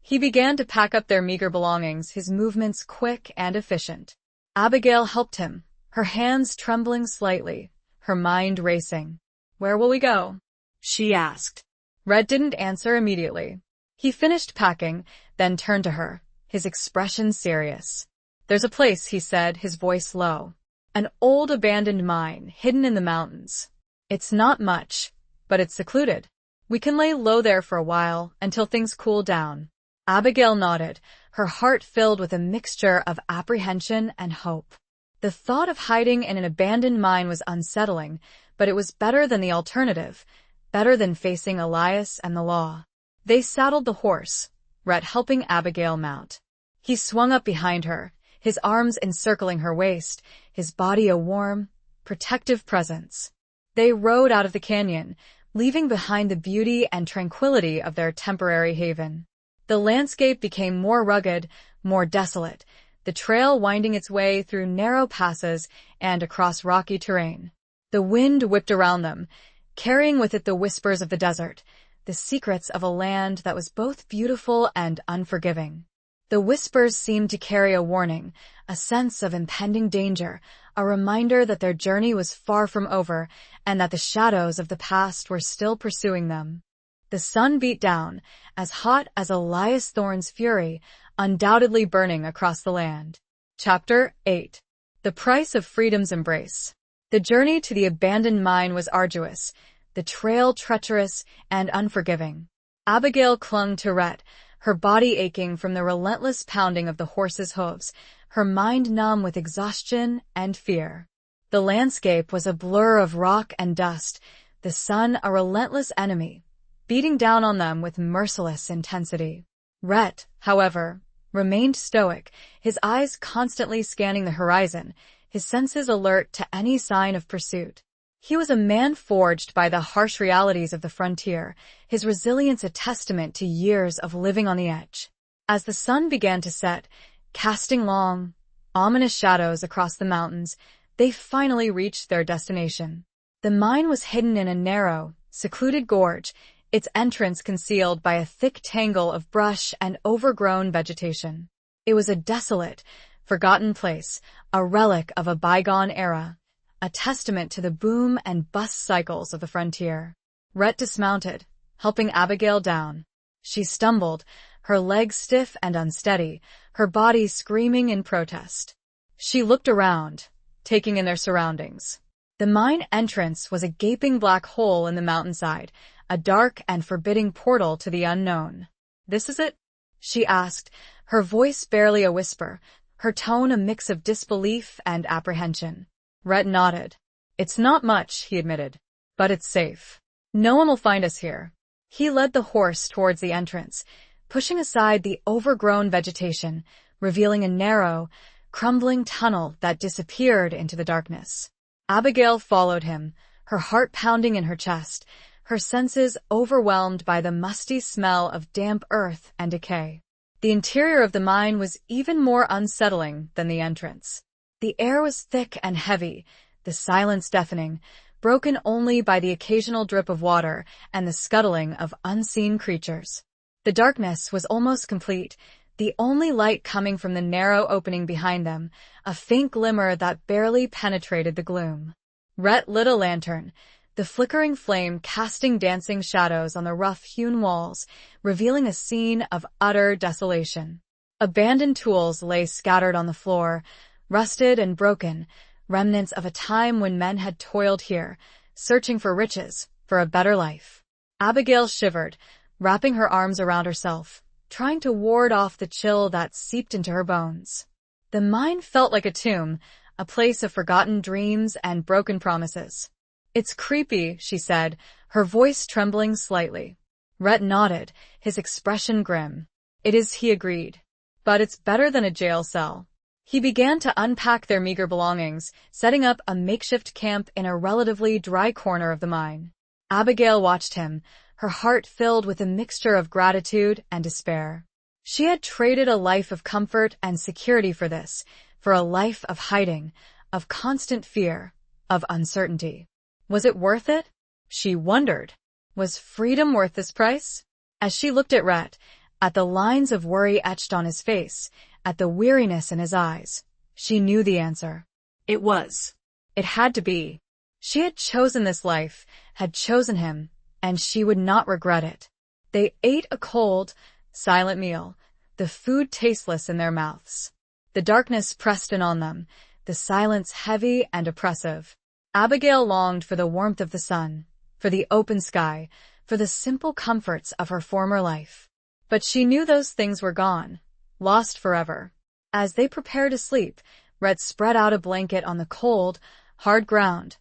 He began to pack up their meager belongings, his movements quick and efficient. Abigail helped him, her hands trembling slightly, her mind racing. "Where will we go?" she asked. Rhett didn't answer immediately. He finished packing, then turned to her, his expression serious. "There's a place," he said, his voice low. "An old abandoned mine, hidden in the mountains. It's not much, but it's secluded. We can lay low there for a while, until things cool down." Abigail nodded, her heart filled with a mixture of apprehension and hope. The thought of hiding in an abandoned mine was unsettling, but it was better than the alternative, better than facing Elias and the law. They saddled the horse, Rhett helping Abigail mount. He swung up behind her, his arms encircling her waist, his body a warm, protective presence. They rode out of the canyon, leaving behind the beauty and tranquility of their temporary haven. The landscape became more rugged, more desolate, the trail winding its way through narrow passes and across rocky terrain. The wind whipped around them, carrying with it the whispers of the desert, the secrets of a land that was both beautiful and unforgiving. The whispers seemed to carry a warning, a sense of impending danger, a reminder that their journey was far from over and that the shadows of the past were still pursuing them. The sun beat down, as hot as Elias Thorne's fury, undoubtedly burning across the land. Chapter 8. The Price of Freedom's Embrace. The journey to the abandoned mine was arduous, the trail treacherous and unforgiving. Abigail clung to Rhett, her body aching from the relentless pounding of the horse's hooves, her mind numb with exhaustion and fear. The landscape was a blur of rock and dust, the sun a relentless enemy, beating down on them with merciless intensity. Rhett, however, remained stoic, his eyes constantly scanning the horizon, his senses alert to any sign of pursuit. He was a man forged by the harsh realities of the frontier, his resilience a testament to years of living on the edge. As the sun began to set, casting long, ominous shadows across the mountains, they finally reached their destination. The mine was hidden in a narrow, secluded gorge, its entrance concealed by a thick tangle of brush and overgrown vegetation. It was a desolate, forgotten place, a relic of a bygone era, a testament to the boom and bust cycles of the frontier. Rhett dismounted, helping Abigail down. She stumbled, her legs stiff and unsteady, her body screaming in protest. She looked around, taking in their surroundings. The mine entrance was a gaping black hole in the mountainside, a dark and forbidding portal to the unknown. "This is it?" she asked, her voice barely a whisper, her tone a mix of disbelief and apprehension. Rhett nodded. "It's not much," he admitted, "but it's safe. No one will find us here." He led the horse towards the entrance, pushing aside the overgrown vegetation, revealing a narrow, crumbling tunnel that disappeared into the darkness. Abigail followed him, her heart pounding in her chest, her senses overwhelmed by the musty smell of damp earth and decay. The interior of the mine was even more unsettling than the entrance. The air was thick and heavy, the silence deafening, broken only by the occasional drip of water and the scuttling of unseen creatures. The darkness was almost complete, the only light coming from the narrow opening behind them, a faint glimmer that barely penetrated the gloom. Rhett lit a lantern, the flickering flame casting dancing shadows on the rough-hewn walls, revealing a scene of utter desolation. Abandoned tools lay scattered on the floor, rusted and broken, remnants of a time when men had toiled here, searching for riches, for a better life. Abigail shivered, wrapping her arms around herself, trying to ward off the chill that seeped into her bones. The mine felt like a tomb, a place of forgotten dreams and broken promises. "It's creepy," she said, her voice trembling slightly. Rhett nodded, his expression grim. "It is," he agreed. "But it's better than a jail cell." He began to unpack their meager belongings, setting up a makeshift camp in a relatively dry corner of the mine. Abigail watched him, her heart filled with a mixture of gratitude and despair. She had traded a life of comfort and security for this, for a life of hiding, of constant fear, of uncertainty. Was it worth it? She wondered. Was freedom worth this price? As she looked at Rhett, at the lines of worry etched on his face, at the weariness in his eyes, she knew the answer. It was. It had to be. She had chosen this life, had chosen him, and she would not regret it. They ate a cold, silent meal, the food tasteless in their mouths. The darkness pressed in on them, the silence heavy and oppressive. Abigail longed for the warmth of the sun, for the open sky, for the simple comforts of her former life. But she knew those things were gone, lost forever. As they prepared to sleep, Rhett spread out a blanket on the cold, hard ground,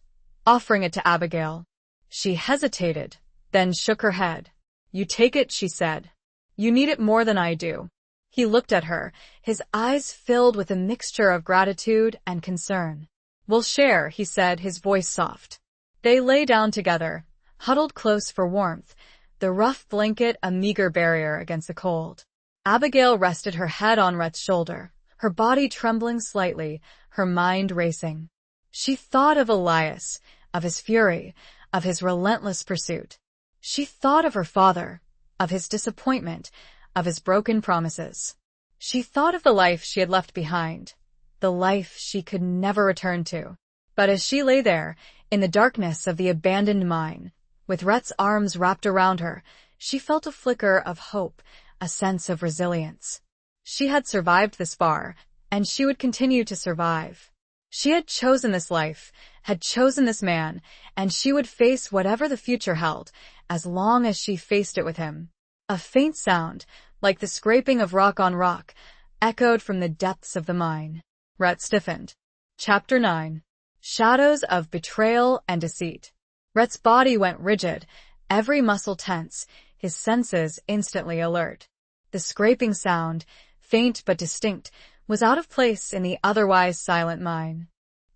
offering it to Abigail. She hesitated, then shook her head. "You take it," she said. "You need it more than I do." He looked at her, his eyes filled with a mixture of gratitude and concern. "We'll share," he said, his voice soft. They lay down together, huddled close for warmth, the rough blanket a meager barrier against the cold. Abigail rested her head on Rhett's shoulder, her body trembling slightly, her mind racing. She thought of Elias, of his fury, of his relentless pursuit. She thought of her father, of his disappointment, of his broken promises. She thought of the life she had left behind, the life she could never return to. But as she lay there, in the darkness of the abandoned mine, with Rhett's arms wrapped around her, she felt a flicker of hope, a sense of resilience. She had survived this far, and she would continue to survive. She had chosen this life, had chosen this man, and she would face whatever the future held, as long as she faced it with him. A faint sound, like the scraping of rock on rock, echoed from the depths of the mine. Rhett stiffened. Chapter 9. Shadows of Betrayal and Deceit. Rhett's body went rigid, every muscle tense, his senses instantly alert. The scraping sound, faint but distinct, was out of place in the otherwise silent mine.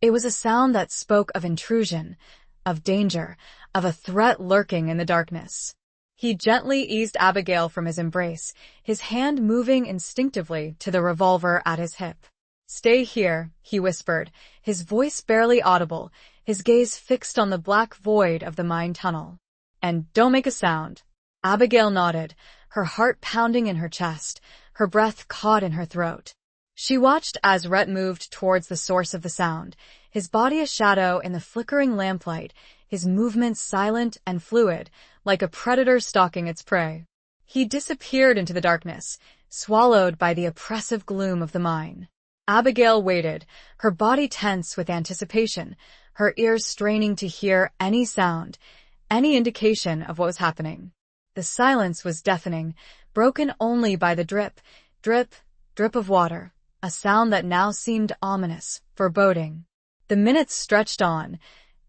It was a sound that spoke of intrusion, of danger, of a threat lurking in the darkness. He gently eased Abigail from his embrace, his hand moving instinctively to the revolver at his hip. "Stay here," he whispered, his voice barely audible, his gaze fixed on the black void of the mine tunnel. "And don't make a sound." Abigail nodded, her heart pounding in her chest, her breath caught in her throat. She watched as Rhett moved towards the source of the sound, his body a shadow in the flickering lamplight, his movements silent and fluid, like a predator stalking its prey. He disappeared into the darkness, swallowed by the oppressive gloom of the mine. Abigail waited, her body tense with anticipation, her ears straining to hear any sound, any indication of what was happening. The silence was deafening, broken only by the drip, drip, drip of water, a sound that now seemed ominous, foreboding. The minutes stretched on,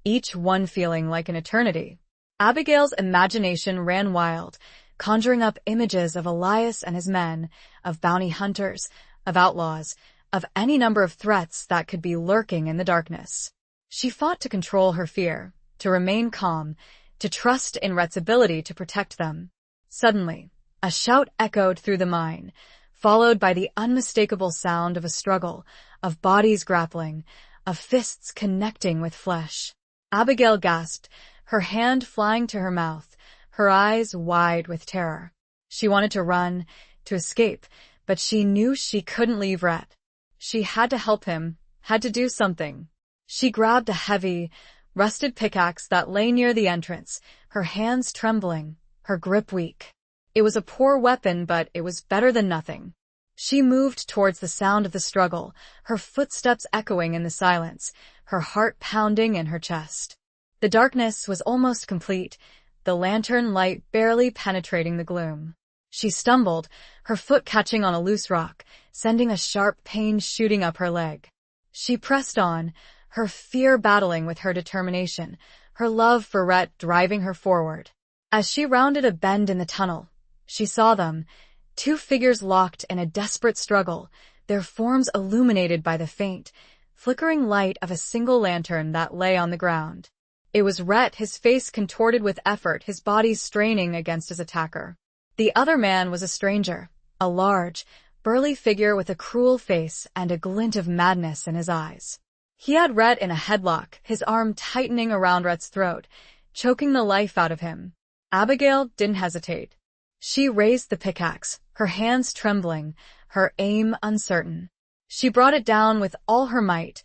each one feeling like an eternity. Abigail's imagination ran wild, conjuring up images of Elias and his men, of bounty hunters, of outlaws, of any number of threats that could be lurking in the darkness. She fought to control her fear, to remain calm, to trust in Rhett's ability to protect them. Suddenly, a shout echoed through the mine, followed by the unmistakable sound of a struggle, of bodies grappling, of fists connecting with flesh. Abigail gasped, her hand flying to her mouth, her eyes wide with terror. She wanted to run, to escape, but she knew she couldn't leave Rhett. She had to help him, had to do something. She grabbed a heavy, rusted pickaxe that lay near the entrance, her hands trembling, her grip weak. It was a poor weapon, but it was better than nothing. She moved towards the sound of the struggle, her footsteps echoing in the silence, her heart pounding in her chest. The darkness was almost complete, the lantern light barely penetrating the gloom. She stumbled, her foot catching on a loose rock, sending a sharp pain shooting up her leg. She pressed on, her fear battling with her determination, her love for Rhett driving her forward. As she rounded a bend in the tunnel, she saw them, two figures locked in a desperate struggle, their forms illuminated by the faint, flickering light of a single lantern that lay on the ground. It was Rhett, his face contorted with effort, his body straining against his attacker. The other man was a stranger, a large, burly figure with a cruel face and a glint of madness in his eyes. He had Rhett in a headlock, his arm tightening around Rhett's throat, choking the life out of him. Abigail didn't hesitate. She raised the pickaxe, her hands trembling, her aim uncertain. She brought it down with all her might,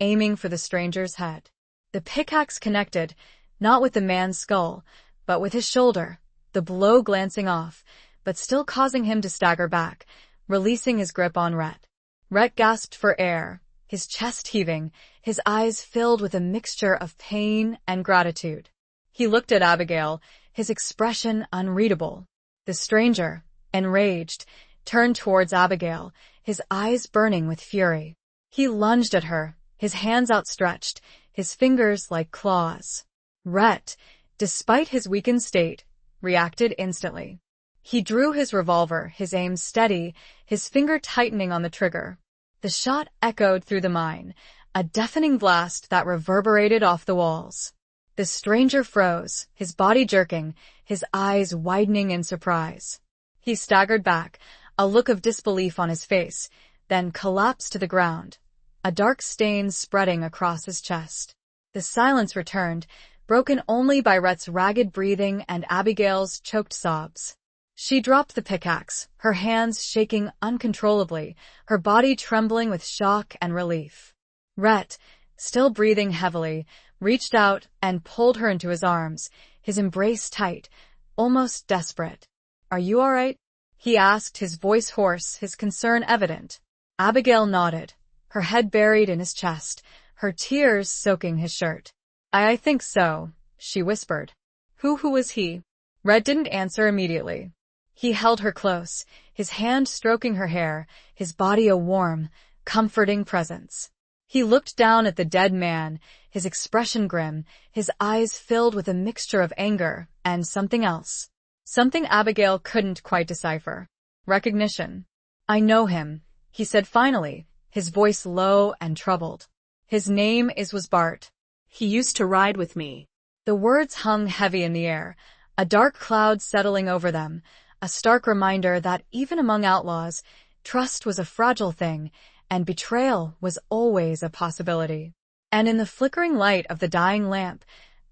aiming for the stranger's head. The pickaxe connected, not with the man's skull, but with his shoulder, the blow glancing off, but still causing him to stagger back, releasing his grip on Rhett. Rhett gasped for air, his chest heaving, his eyes filled with a mixture of pain and gratitude. He looked at Abigail, his expression unreadable. The stranger, enraged, turned towards Abigail, his eyes burning with fury. He lunged at her, his hands outstretched, his fingers like claws. Rhett, despite his weakened state, reacted instantly. He drew his revolver, his aim steady, his finger tightening on the trigger. The shot echoed through the mine, a deafening blast that reverberated off the walls. The stranger froze, his body jerking, his eyes widening in surprise. He staggered back, a look of disbelief on his face, then collapsed to the ground, a dark stain spreading across his chest. The silence returned, broken only by Rhett's ragged breathing and Abigail's choked sobs. She dropped the pickaxe, her hands shaking uncontrollably, her body trembling with shock and relief. Rhett, still breathing heavily, reached out and pulled her into his arms, his embrace tight, almost desperate. "Are you all right?" he asked, his voice hoarse, his concern evident. Abigail nodded, her head buried in his chest, her tears soaking his shirt. I think so," she whispered. Who was he?" Rhett didn't answer immediately. He held her close, his hand stroking her hair, his body a warm, comforting presence. He looked down at the dead man, his expression grim, his eyes filled with a mixture of anger and something else. Something Abigail couldn't quite decipher. Recognition. "I know him," he said finally, his voice low and troubled. "His name was Bart. He used to ride with me." The words hung heavy in the air, a dark cloud settling over them, a stark reminder that even among outlaws, trust was a fragile thing, and betrayal was always a possibility. And in the flickering light of the dying lamp,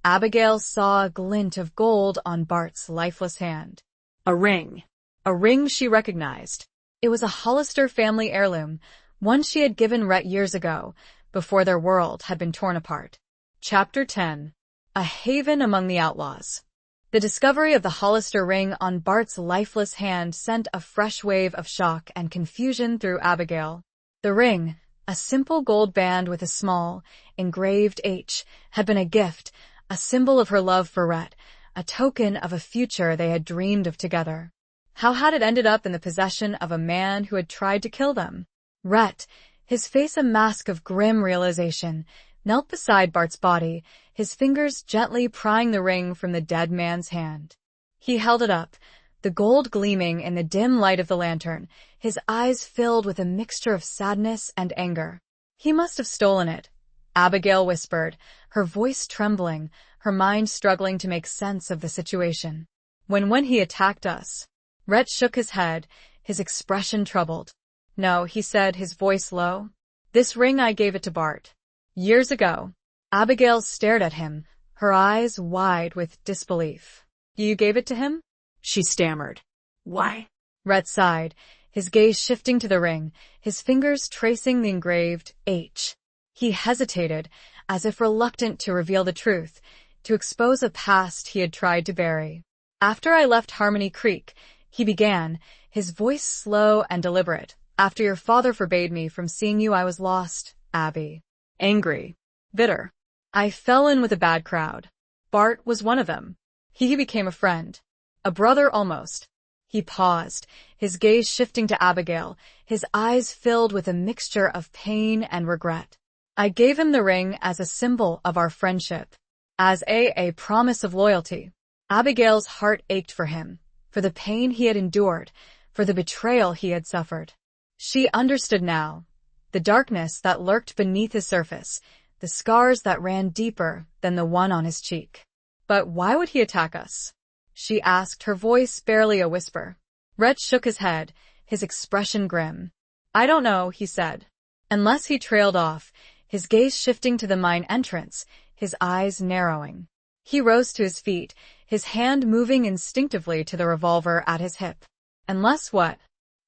Abigail saw a glint of gold on Bart's lifeless hand. A ring. A ring she recognized. It was a Hollister family heirloom, one she had given Rhett years ago, before their world had been torn apart. Chapter 10. A haven among the outlaws. The discovery of the Hollister ring on Bart's lifeless hand sent a fresh wave of shock and confusion through Abigail. The ring, a simple gold band with a small, engraved H, had been a gift, a symbol of her love for Rhett, a token of a future they had dreamed of together. How had it ended up in the possession of a man who had tried to kill them? Rhett, his face a mask of grim realization, knelt beside Bart's body, his fingers gently prying the ring from the dead man's hand. He held it up, the gold gleaming in the dim light of the lantern, his eyes filled with a mixture of sadness and anger. He must have stolen it, Abigail whispered, her voice trembling, her mind struggling to make sense of the situation. When he attacked us. Rhett shook his head, his expression troubled. No, he said, his voice low. This ring I gave it to Bart. Years ago. Abigail stared at him, her eyes wide with disbelief. You gave it to him? She stammered. Why? Rhett sighed, his gaze shifting to the ring, his fingers tracing the engraved H. He hesitated, as if reluctant to reveal the truth, to expose a past he had tried to bury. After I left Harmony Creek, he began, his voice slow and deliberate. After your father forbade me from seeing you, I was lost, Abby. Angry. Bitter. I fell in with a bad crowd. Bart was one of them. He became a friend. A brother almost. He paused, his gaze shifting to Abigail, his eyes filled with a mixture of pain and regret. I gave him the ring as a symbol of our friendship. As a promise of loyalty. Abigail's heart ached for him, for the pain he had endured, for the betrayal he had suffered. She understood now. The darkness that lurked beneath his surface, the scars that ran deeper than the one on his cheek. But why would he attack us? She asked, her voice barely a whisper. Rhett shook his head, his expression grim. I don't know, he said. Unless he trailed off, his gaze shifting to the mine entrance, his eyes narrowing. He rose to his feet, his hand moving instinctively to the revolver at his hip. Unless what?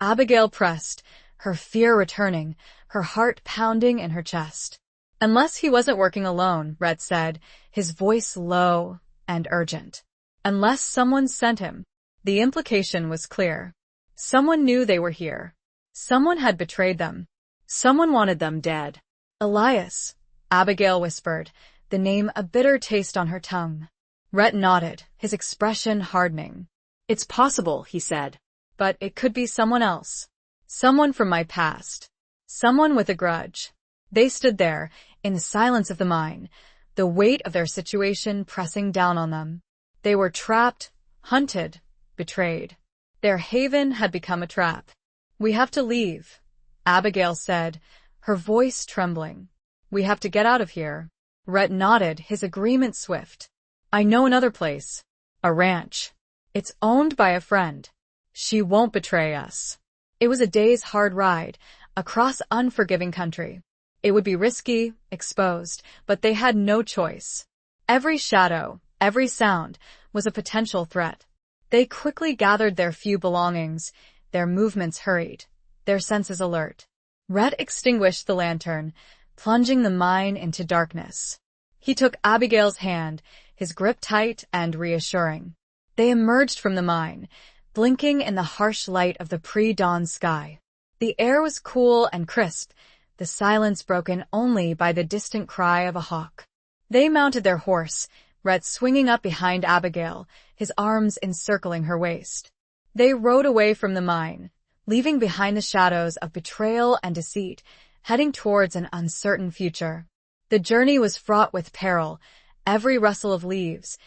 Abigail pressed, her fear returning, her heart pounding in her chest. Unless he wasn't working alone, Rhett said, his voice low and urgent. Unless someone sent him. The implication was clear. Someone knew they were here. Someone had betrayed them. Someone wanted them dead. Elias, Abigail whispered, the name a bitter taste on her tongue. Rhett nodded, his expression hardening. It's possible, he said. But it could be someone else. Someone from my past. Someone with a grudge. They stood there, in the silence of the mine, the weight of their situation pressing down on them. They were trapped, hunted, betrayed. Their haven had become a trap. We have to leave, Abigail said, her voice trembling. We have to get out of here. Rhett nodded, his agreement swift. I know another place. A ranch. It's owned by a friend. She won't betray us. It was a day's hard ride, across unforgiving country. It would be risky, exposed, but they had no choice. Every shadow, every sound, was a potential threat. They quickly gathered their few belongings, their movements hurried, their senses alert. Rhett extinguished the lantern, plunging the mine into darkness. He took Abigail's hand, his grip tight and reassuring. They emerged from the mine, blinking in the harsh light of the pre-dawn sky. The air was cool and crisp, the silence broken only by the distant cry of a hawk. They mounted their horse, Rhett swinging up behind Abigail, his arms encircling her waist. They rode away from the mine, leaving behind the shadows of betrayal and deceit, heading towards an uncertain future. The journey was fraught with peril, every rustle of leaves,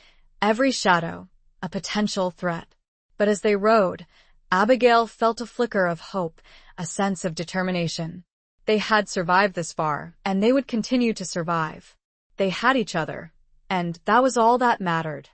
every shadow, a potential threat. But as they rode, Abigail felt a flicker of hope, a sense of determination. They had survived this far, and they would continue to survive. They had each other, and that was all that mattered.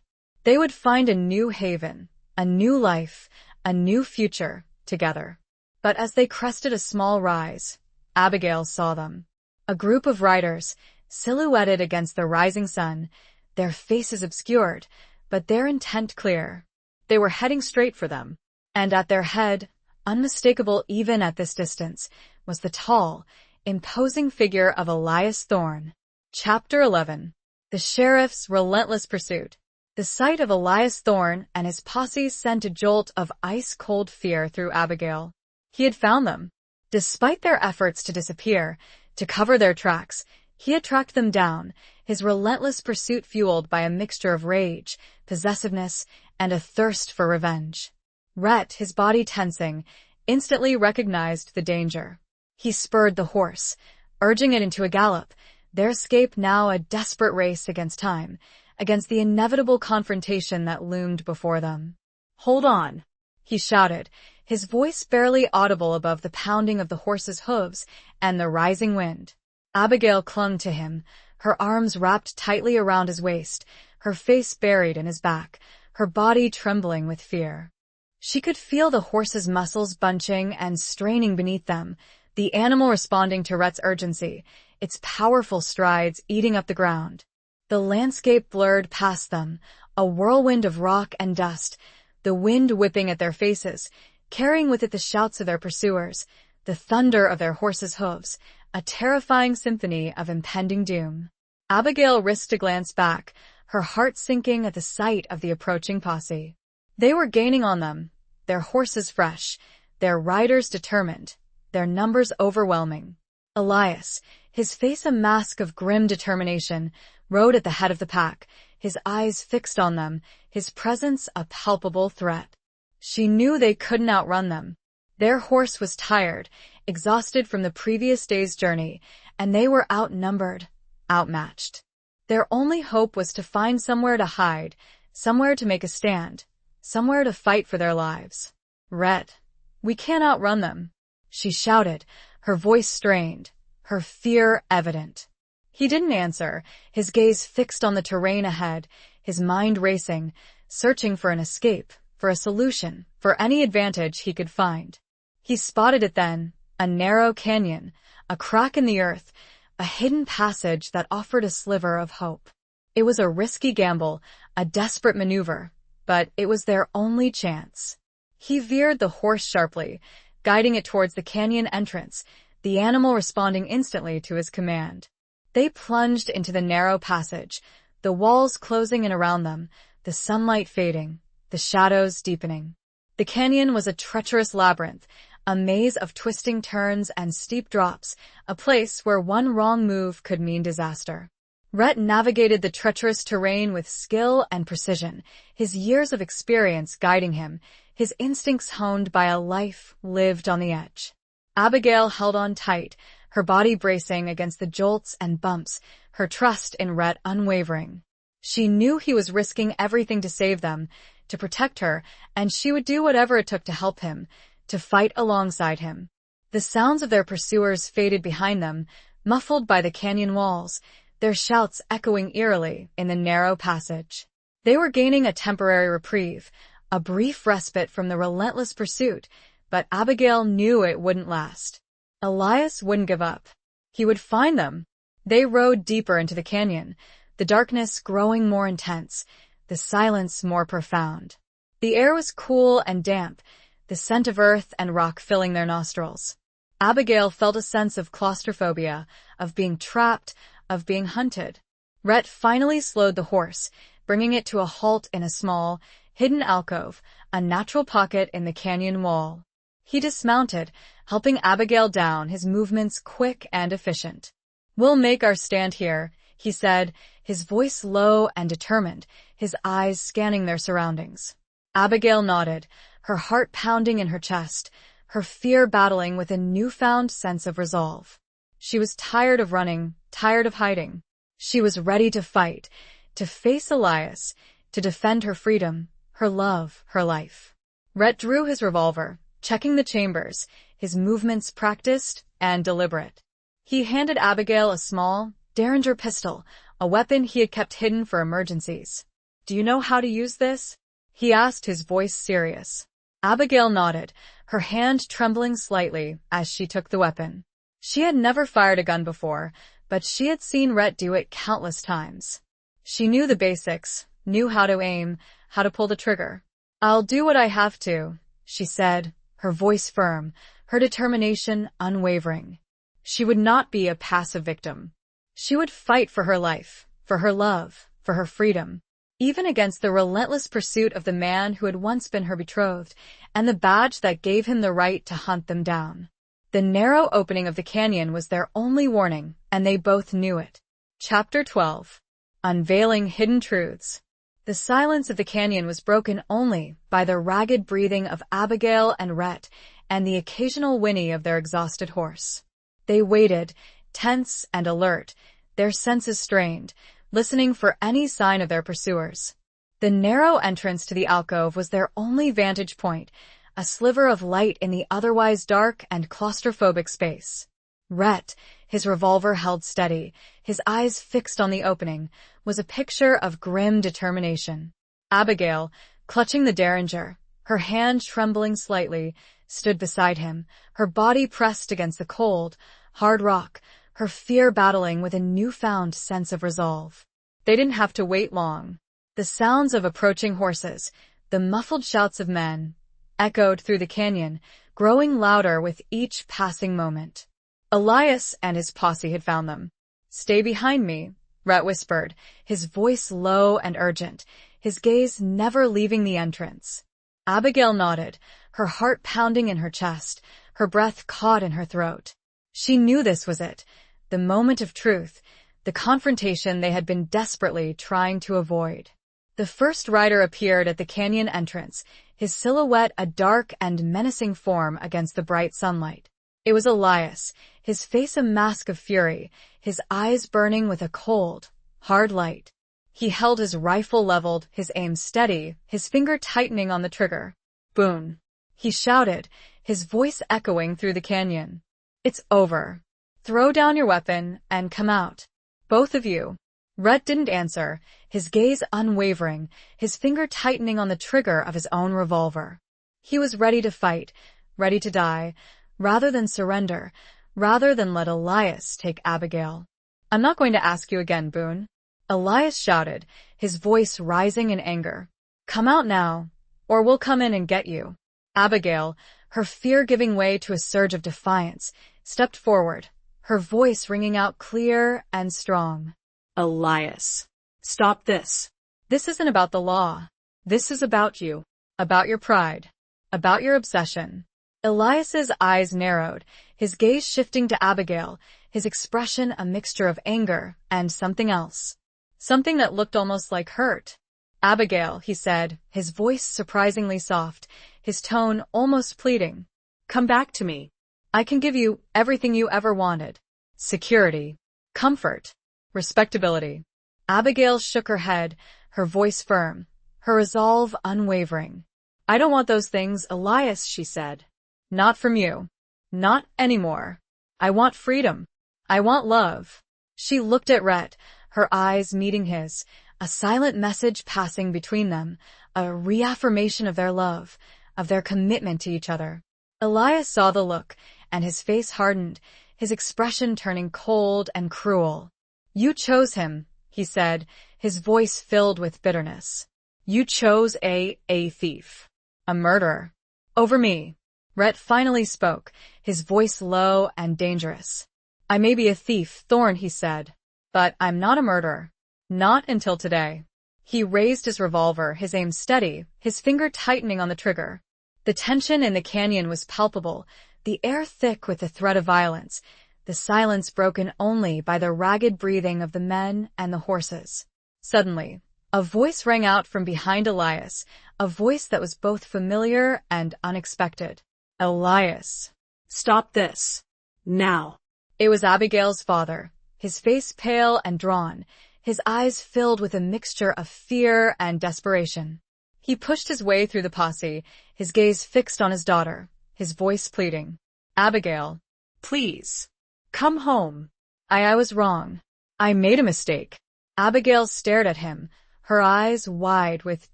They would find a new haven, a new life, a new future together. But as they crested a small rise, Abigail saw them. A group of riders, silhouetted against the rising sun, their faces obscured, but their intent clear. They were heading straight for them. And at their head, unmistakable even at this distance, was the tall, imposing figure of Elias Thorne. Chapter 11. The Sheriff's Relentless Pursuit. The sight of Elias Thorne and his posse sent a jolt of ice-cold fear through Abigail. He had found them. Despite their efforts to disappear, to cover their tracks, he had tracked them down, his relentless pursuit fueled by a mixture of rage, possessiveness, and a thirst for revenge. Rhett, his body tensing, instantly recognized the danger. He spurred the horse, urging it into a gallop, their escape now a desperate race against time, against the inevitable confrontation that loomed before them. Hold on, he shouted, his voice barely audible above the pounding of the horse's hooves and the rising wind. Abigail clung to him, her arms wrapped tightly around his waist, her face buried in his back, her body trembling with fear. She could feel the horse's muscles bunching and straining beneath them, the animal responding to Rhett's urgency, its powerful strides eating up the ground. The landscape blurred past them, a whirlwind of rock and dust, the wind whipping at their faces, carrying with it the shouts of their pursuers, the thunder of their horses' hooves, a terrifying symphony of impending doom. Abigail risked a glance back, her heart sinking at the sight of the approaching posse. They were gaining on them, their horses fresh, their riders determined, their numbers overwhelming. Elias, his face a mask of grim determination, rode at the head of the pack, his eyes fixed on them, his presence a palpable threat. She knew they couldn't outrun them. Their horse was tired, exhausted from the previous day's journey, and they were outnumbered, outmatched. Their only hope was to find somewhere to hide, somewhere to make a stand, somewhere to fight for their lives. Rhett, we can't outrun them, she shouted, her voice strained, her fear evident. He didn't answer, his gaze fixed on the terrain ahead, his mind racing, searching for an escape, for a solution, for any advantage he could find. He spotted it then, a narrow canyon, a crack in the earth, a hidden passage that offered a sliver of hope. It was a risky gamble, a desperate maneuver, but it was their only chance. He veered the horse sharply, guiding it towards the canyon entrance, the animal responding instantly to his command. They plunged into the narrow passage, the walls closing in around them, the sunlight fading, the shadows deepening. The canyon was a treacherous labyrinth, a maze of twisting turns and steep drops, a place where one wrong move could mean disaster. Rhett navigated the treacherous terrain with skill and precision, his years of experience guiding him, his instincts honed by a life lived on the edge. Abigail held on tight, her body bracing against the jolts and bumps, her trust in Rhett unwavering. She knew he was risking everything to save them, to protect her, and she would do whatever it took to help him, to fight alongside him. The sounds of their pursuers faded behind them, muffled by the canyon walls, their shouts echoing eerily in the narrow passage. They were gaining a temporary reprieve, a brief respite from the relentless pursuit, but Abigail knew it wouldn't last. Elias wouldn't give up. He would find them. They rode deeper into the canyon, the darkness growing more intense, the silence more profound. The air was cool and damp, the scent of earth and rock filling their nostrils. Abigail felt a sense of claustrophobia, of being trapped, of being hunted. Rhett finally slowed the horse, bringing it to a halt in a small, hidden alcove, a natural pocket in the canyon wall. He dismounted, helping Abigail down, his movements quick and efficient. "We'll make our stand here," he said, his voice low and determined, his eyes scanning their surroundings. Abigail nodded, her heart pounding in her chest, her fear battling with a newfound sense of resolve. She was tired of running, tired of hiding. She was ready to fight, to face Elias, to defend her freedom, her love, her life. Rhett drew his revolver, checking the chambers, his movements practiced and deliberate. He handed Abigail a small Derringer pistol, a weapon he had kept hidden for emergencies. Do you know how to use this? He asked, his voice serious. Abigail nodded, her hand trembling slightly as she took the weapon. She had never fired a gun before, but she had seen Rhett do it countless times. She knew the basics, knew how to aim, how to pull the trigger. I'll do what I have to, she said, her voice firm, her determination unwavering. She would not be a passive victim. She would fight for her life, for her love, for her freedom, even against the relentless pursuit of the man who had once been her betrothed, and the badge that gave him the right to hunt them down. The narrow opening of the canyon was their only warning, and they both knew it. Chapter 12. Unveiling Hidden Truths. The silence of the canyon was broken only by the ragged breathing of Abigail and Rhett and the occasional whinny of their exhausted horse. They waited, tense and alert, their senses strained, listening for any sign of their pursuers. The narrow entrance to the alcove was their only vantage point, a sliver of light in the otherwise dark and claustrophobic space. Rhett, his revolver held steady, his eyes fixed on the opening, was a picture of grim determination. Abigail, clutching the derringer, her hand trembling slightly, stood beside him, her body pressed against the cold, hard rock, her fear battling with a newfound sense of resolve. They didn't have to wait long. The sounds of approaching horses, the muffled shouts of men, echoed through the canyon, growing louder with each passing moment. Elias and his posse had found them. "Stay behind me," Rhett whispered, his voice low and urgent, his gaze never leaving the entrance. Abigail nodded, her heart pounding in her chest, her breath caught in her throat. She knew this was it, the moment of truth, the confrontation they had been desperately trying to avoid. The first rider appeared at the canyon entrance, his silhouette a dark and menacing form against the bright sunlight. It was Elias, his face a mask of fury, his eyes burning with a cold, hard light. He held his rifle leveled, his aim steady, his finger tightening on the trigger. "Boone," he shouted, his voice echoing through the canyon. "It's over. Throw down your weapon and come out. Both of you." Rhett didn't answer, his gaze unwavering, his finger tightening on the trigger of his own revolver. He was ready to fight, ready to die, rather than surrender, rather than let Elias take Abigail. "I'm not going to ask you again, Boone," Elias shouted, his voice rising in anger. "Come out now, or we'll come in and get you." Abigail, her fear giving way to a surge of defiance, stepped forward, her voice ringing out clear and strong. "Elias, stop this. This isn't about the law. This is about you, about your pride, about your obsession." Elias's eyes narrowed, his gaze shifting to Abigail, his expression a mixture of anger and something else. Something that looked almost like hurt. "Abigail," he said, his voice surprisingly soft, his tone almost pleading. "Come back to me. I can give you everything you ever wanted. Security, comfort, respectability." Abigail shook her head, her voice firm, her resolve unwavering. "I don't want those things, Elias," she said. "Not from you. Not anymore. I want freedom. I want love." She looked at Rhett, her eyes meeting his, a silent message passing between them, a reaffirmation of their love, of their commitment to each other. Elias saw the look, and his face hardened, his expression turning cold and cruel. "You chose him," he said, his voice filled with bitterness. "You chose a thief, a murderer, over me." Rhett finally spoke, his voice low and dangerous. "I may be a thief, Thorn," he said, "but I'm not a murderer. Not until today." He raised his revolver, his aim steady, his finger tightening on the trigger. The tension in the canyon was palpable, the air thick with the threat of violence, the silence broken only by the ragged breathing of the men and the horses. Suddenly, a voice rang out from behind Elias, a voice that was both familiar and unexpected. "Elias, Stop this. Now." It was Abigail's father, his face pale and drawn, his eyes filled with a mixture of fear and desperation. He pushed his way through the posse, his gaze fixed on his daughter, his voice pleading. "Abigail, Please. Come home. I was wrong. I made a mistake." Abigail stared at him, her eyes wide with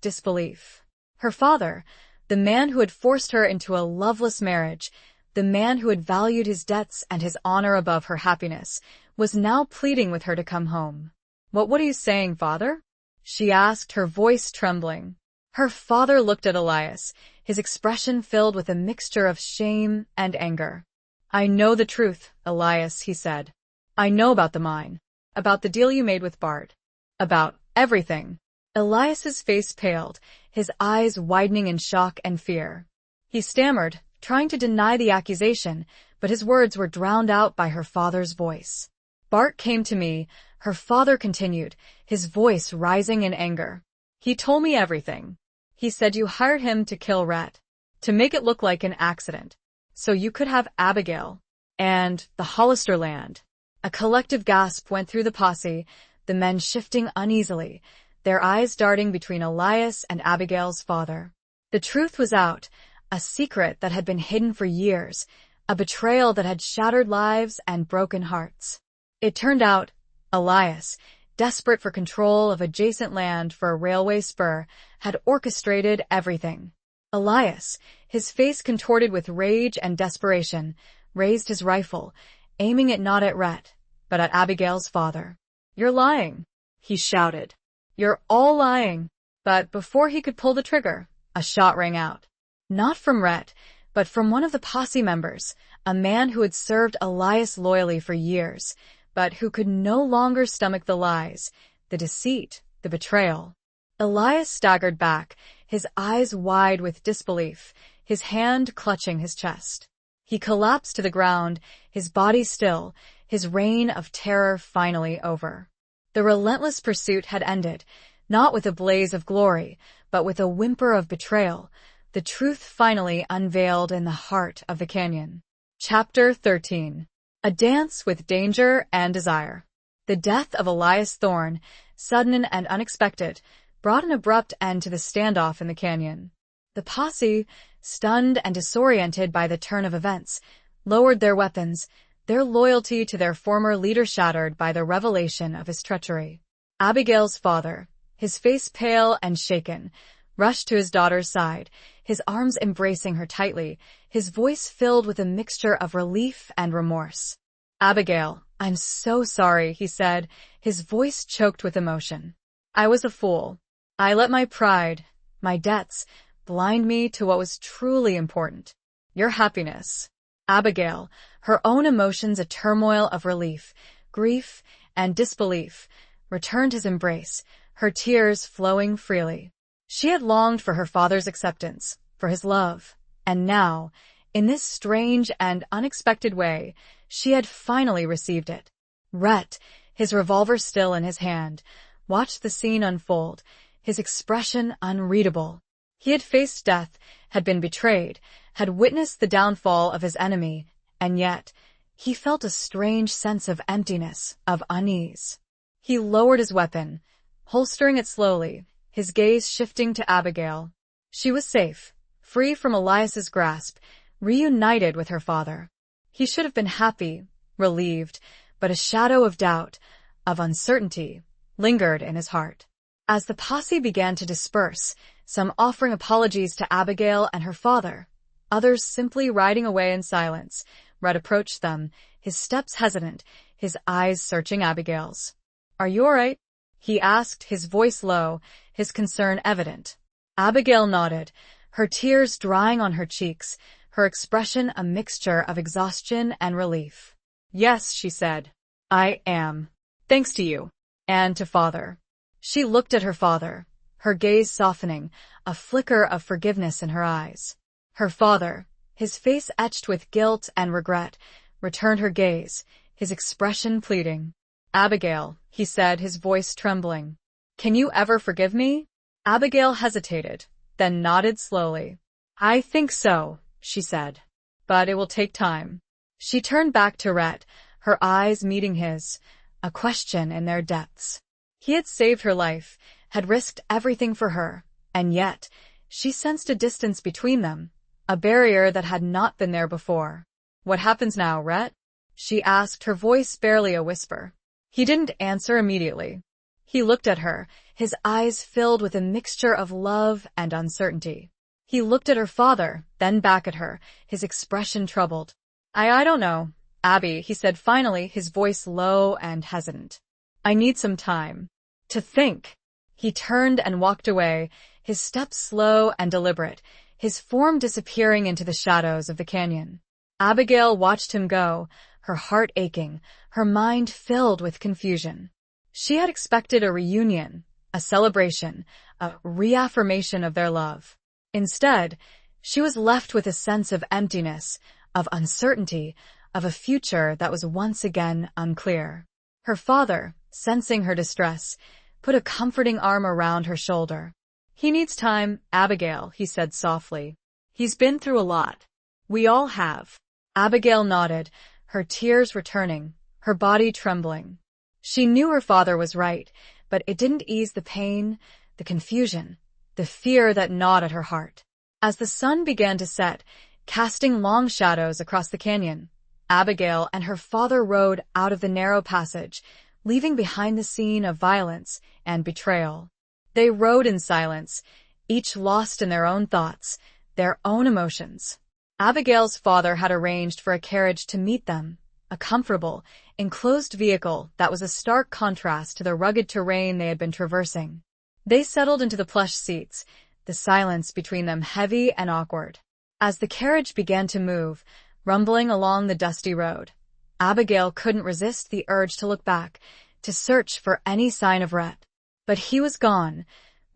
disbelief. Her father, the man who had forced her into a loveless marriage, the man who had valued his debts and his honor above her happiness, was now pleading with her to come home. What are you saying, father?" she asked, her voice trembling. Her father looked at Elias, his expression filled with a mixture of shame and anger. "I know the truth, Elias," he said. "I know about the mine, about the deal you made with Bart, about everything." Elias's face paled, his eyes widening in shock and fear. He stammered, trying to deny the accusation, but his words were drowned out by her father's voice. "Bart came to me," her father continued, his voice rising in anger. "He told me everything. He said you hired him to kill Rhett, to make it look like an accident, so you could have Abigail and the Hollister land." A collective gasp went through the posse, the men shifting uneasily, their eyes darting between Elias and Abigail's father. The truth was out, a secret that had been hidden for years, a betrayal that had shattered lives and broken hearts. It turned out, Elias, desperate for control of adjacent land for a railway spur, had orchestrated everything. Elias, his face contorted with rage and desperation, raised his rifle, aiming it not at Rhett, but at Abigail's father. "You're lying," he shouted. "You're all lying." But before he could pull the trigger, a shot rang out. Not from Rhett, but from one of the posse members, a man who had served Elias loyally for years, but who could no longer stomach the lies, the deceit, the betrayal. Elias staggered back, his eyes wide with disbelief, his hand clutching his chest. He collapsed to the ground, his body still, his reign of terror finally over. The relentless pursuit had ended, not with a blaze of glory, but with a whimper of betrayal, the truth finally unveiled in the heart of the canyon. Chapter 13. A Dance with Danger and Desire. The death of Elias Thorne, sudden and unexpected, brought an abrupt end to the standoff in the canyon. The posse, stunned and disoriented by the turn of events, lowered their weapons, their loyalty to their former leader shattered by the revelation of his treachery. Abigail's father, his face pale and shaken, rushed to his daughter's side, his arms embracing her tightly, his voice filled with a mixture of relief and remorse. "Abigail, I'm so sorry," he said, his voice choked with emotion. "I was a fool. I let my pride, my debts, blind me to what was truly important. Your happiness." Abigail, her own emotions a turmoil of relief, grief, and disbelief, returned his embrace, her tears flowing freely. She had longed for her father's acceptance, for his love, and now, in this strange and unexpected way, she had finally received it. Rhett, his revolver still in his hand, watched the scene unfold, his expression unreadable. He had faced death, had been betrayed, had witnessed the downfall of his enemy, and yet he felt a strange sense of emptiness, of unease. He lowered his weapon, holstering it slowly, his gaze shifting to Abigail. She was safe, free from Elias's grasp, reunited with her father. He should have been happy, relieved, but a shadow of doubt, of uncertainty, lingered in his heart. As the posse began to disperse, some offering apologies to Abigail and her father, others simply riding away in silence, Rhett approached them, his steps hesitant, his eyes searching Abigail's. "Are you all right?" he asked, his voice low, his concern evident. Abigail nodded, her tears drying on her cheeks, her expression a mixture of exhaustion and relief. "Yes," she said. "I am. Thanks to you. And to Father." She looked at her father, her gaze softening, a flicker of forgiveness in her eyes. Her father, his face etched with guilt and regret, returned her gaze, his expression pleading. "Abigail," he said, his voice trembling. "Can you ever forgive me?" Abigail hesitated, then nodded slowly. "I think so," she said. "But it will take time." She turned back to Rhett, her eyes meeting his, a question in their depths. He had saved her life, had risked everything for her, and yet she sensed a distance between them, a barrier that had not been there before. "What happens now, Rhett?" she asked, her voice barely a whisper. He didn't answer immediately. He looked at her, his eyes filled with a mixture of love and uncertainty. He looked at her father, then back at her, his expression troubled. I don't know, Abby, he said finally, his voice low and hesitant. I need some time. To think. He turned and walked away, his steps slow and deliberate, his form disappearing into the shadows of the canyon. Abigail watched him go, her heart aching, her mind filled with confusion. She had expected a reunion, a celebration, a reaffirmation of their love. Instead, she was left with a sense of emptiness, of uncertainty, of a future that was once again unclear. Her father, sensing her distress, put a comforting arm around her shoulder. He needs time, Abigail, he said softly. He's been through a lot. We all have. Abigail nodded, her tears returning, her body trembling. She knew her father was right, but it didn't ease the pain, the confusion, the fear that gnawed at her heart. As the sun began to set, casting long shadows across the canyon, Abigail and her father rode out of the narrow passage, leaving behind the scene of violence and betrayal. They rode in silence, each lost in their own thoughts, their own emotions. Abigail's father had arranged for a carriage to meet them, a comfortable, enclosed vehicle that was a stark contrast to the rugged terrain they had been traversing. They settled into the plush seats, the silence between them heavy and awkward. As the carriage began to move, rumbling along the dusty road, Abigail couldn't resist the urge to look back, to search for any sign of Rhett. But he was gone,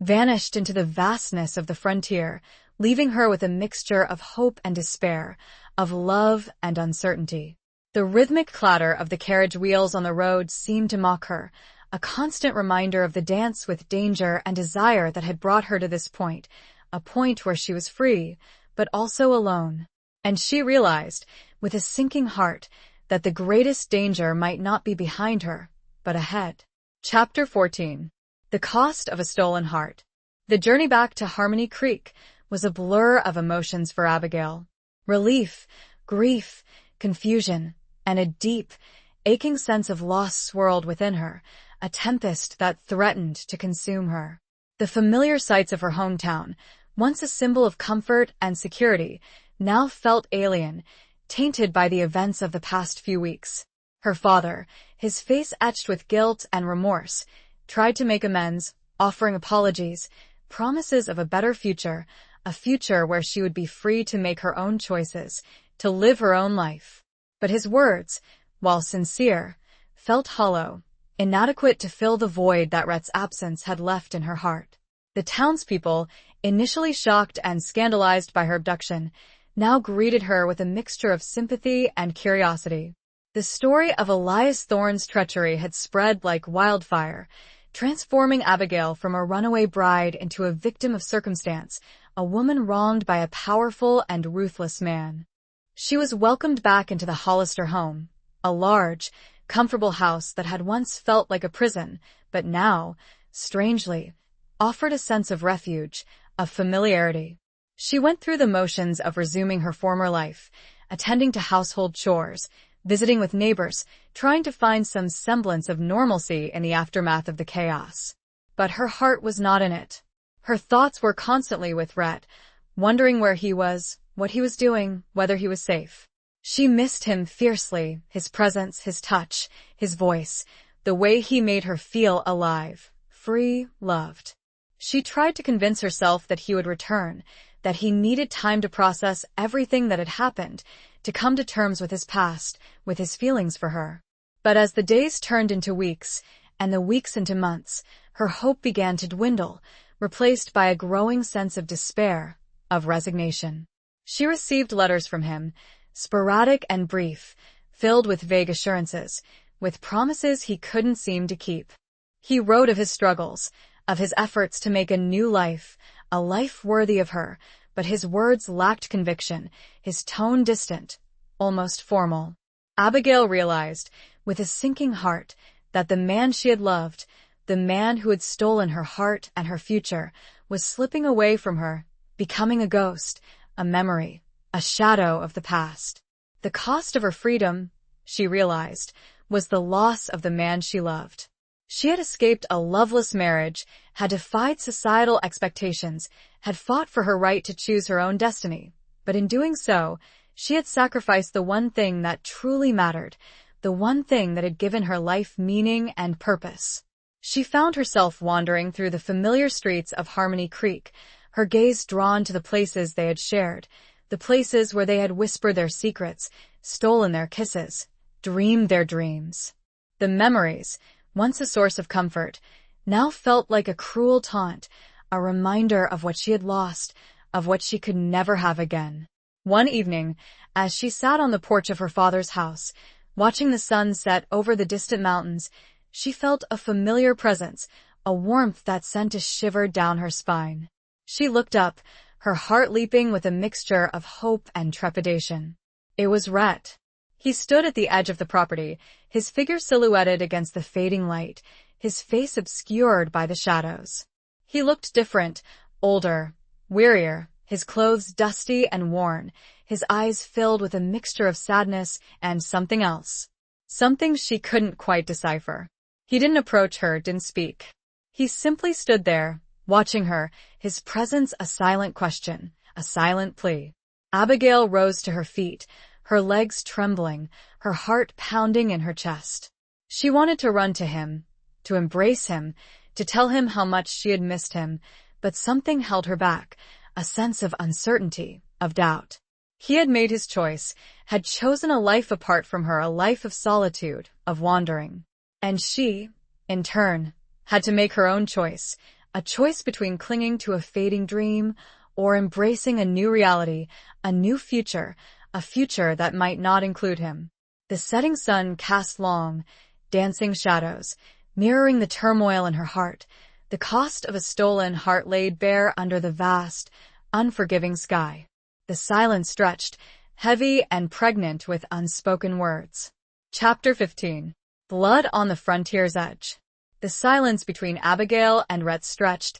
vanished into the vastness of the frontier, leaving her with a mixture of hope and despair, of love and uncertainty. The rhythmic clatter of the carriage wheels on the road seemed to mock her, a constant reminder of the dance with danger and desire that had brought her to this point, a point where she was free, but also alone. And she realized, with a sinking heart, that the greatest danger might not be behind her, but ahead. Chapter 14. The Cost of a Stolen Heart. The journey back to Harmony Creek was a blur of emotions for Abigail. Relief, grief, confusion, and a deep, aching sense of loss swirled within her, a tempest that threatened to consume her. The familiar sights of her hometown, once a symbol of comfort and security, now felt alien, tainted by the events of the past few weeks. Her father, his face etched with guilt and remorse, tried to make amends, offering apologies, promises of a better future, a future where she would be free to make her own choices, to live her own life. But his words, while sincere, felt hollow, inadequate to fill the void that Rhett's absence had left in her heart. The townspeople, initially shocked and scandalized by her abduction, now greeted her with a mixture of sympathy and curiosity. The story of Elias Thorne's treachery had spread like wildfire, transforming Abigail from a runaway bride into a victim of circumstance, a woman wronged by a powerful and ruthless man. She was welcomed back into the Hollister home, a large, comfortable house that had once felt like a prison, but now, strangely, offered a sense of refuge, of familiarity. She went through the motions of resuming her former life, attending to household chores, visiting with neighbors, trying to find some semblance of normalcy in the aftermath of the chaos. But her heart was not in it. Her thoughts were constantly with Rhett, wondering where he was, what he was doing, whether he was safe. She missed him fiercely, his presence, his touch, his voice, the way he made her feel alive, free, loved. She tried to convince herself that he would return, that he needed time to process everything that had happened, to come to terms with his past, with his feelings for her. But as the days turned into weeks, and the weeks into months, her hope began to dwindle, replaced by a growing sense of despair, of resignation. She received letters from him, sporadic and brief, filled with vague assurances, with promises he couldn't seem to keep. He wrote of his struggles, of his efforts to make a new life, a life worthy of her, but his words lacked conviction, his tone distant, almost formal. Abigail realized, with a sinking heart, that the man she had loved, the man who had stolen her heart and her future, was slipping away from her, becoming a ghost, a memory, a shadow of the past. The cost of her freedom, she realized, was the loss of the man she loved. She had escaped a loveless marriage, had defied societal expectations, had fought for her right to choose her own destiny. But in doing so, she had sacrificed the one thing that truly mattered, the one thing that had given her life meaning and purpose. She found herself wandering through the familiar streets of Harmony Creek, her gaze drawn to the places they had shared, the places where they had whispered their secrets, stolen their kisses, dreamed their dreams. The memories, once a source of comfort, now felt like a cruel taunt, a reminder of what she had lost, of what she could never have again. One evening, as she sat on the porch of her father's house, watching the sun set over the distant mountains, she felt a familiar presence, a warmth that sent a shiver down her spine. She looked up, her heart leaping with a mixture of hope and trepidation. It was Rhett. He stood at the edge of the property, his figure silhouetted against the fading light, his face obscured by the shadows. He looked different, older, wearier, his clothes dusty and worn, his eyes filled with a mixture of sadness and something else. Something she couldn't quite decipher. He didn't approach her, didn't speak. He simply stood there, watching her, his presence a silent question, a silent plea. Abigail rose to her feet, her legs trembling, her heart pounding in her chest. She wanted to run to him, to embrace him, to tell him how much she had missed him, but something held her back, a sense of uncertainty, of doubt. He had made his choice, had chosen a life apart from her, a life of solitude, of wandering. And she, in turn, had to make her own choice, a choice between clinging to a fading dream or embracing a new reality, a new future, a future that might not include him. The setting sun cast long, dancing shadows, mirroring the turmoil in her heart, the cost of a stolen heart laid bare under the vast, unforgiving sky. The silence stretched, heavy and pregnant with unspoken words. Chapter 15. Blood on the Frontier's Edge. The silence between Abigail and Rhett stretched,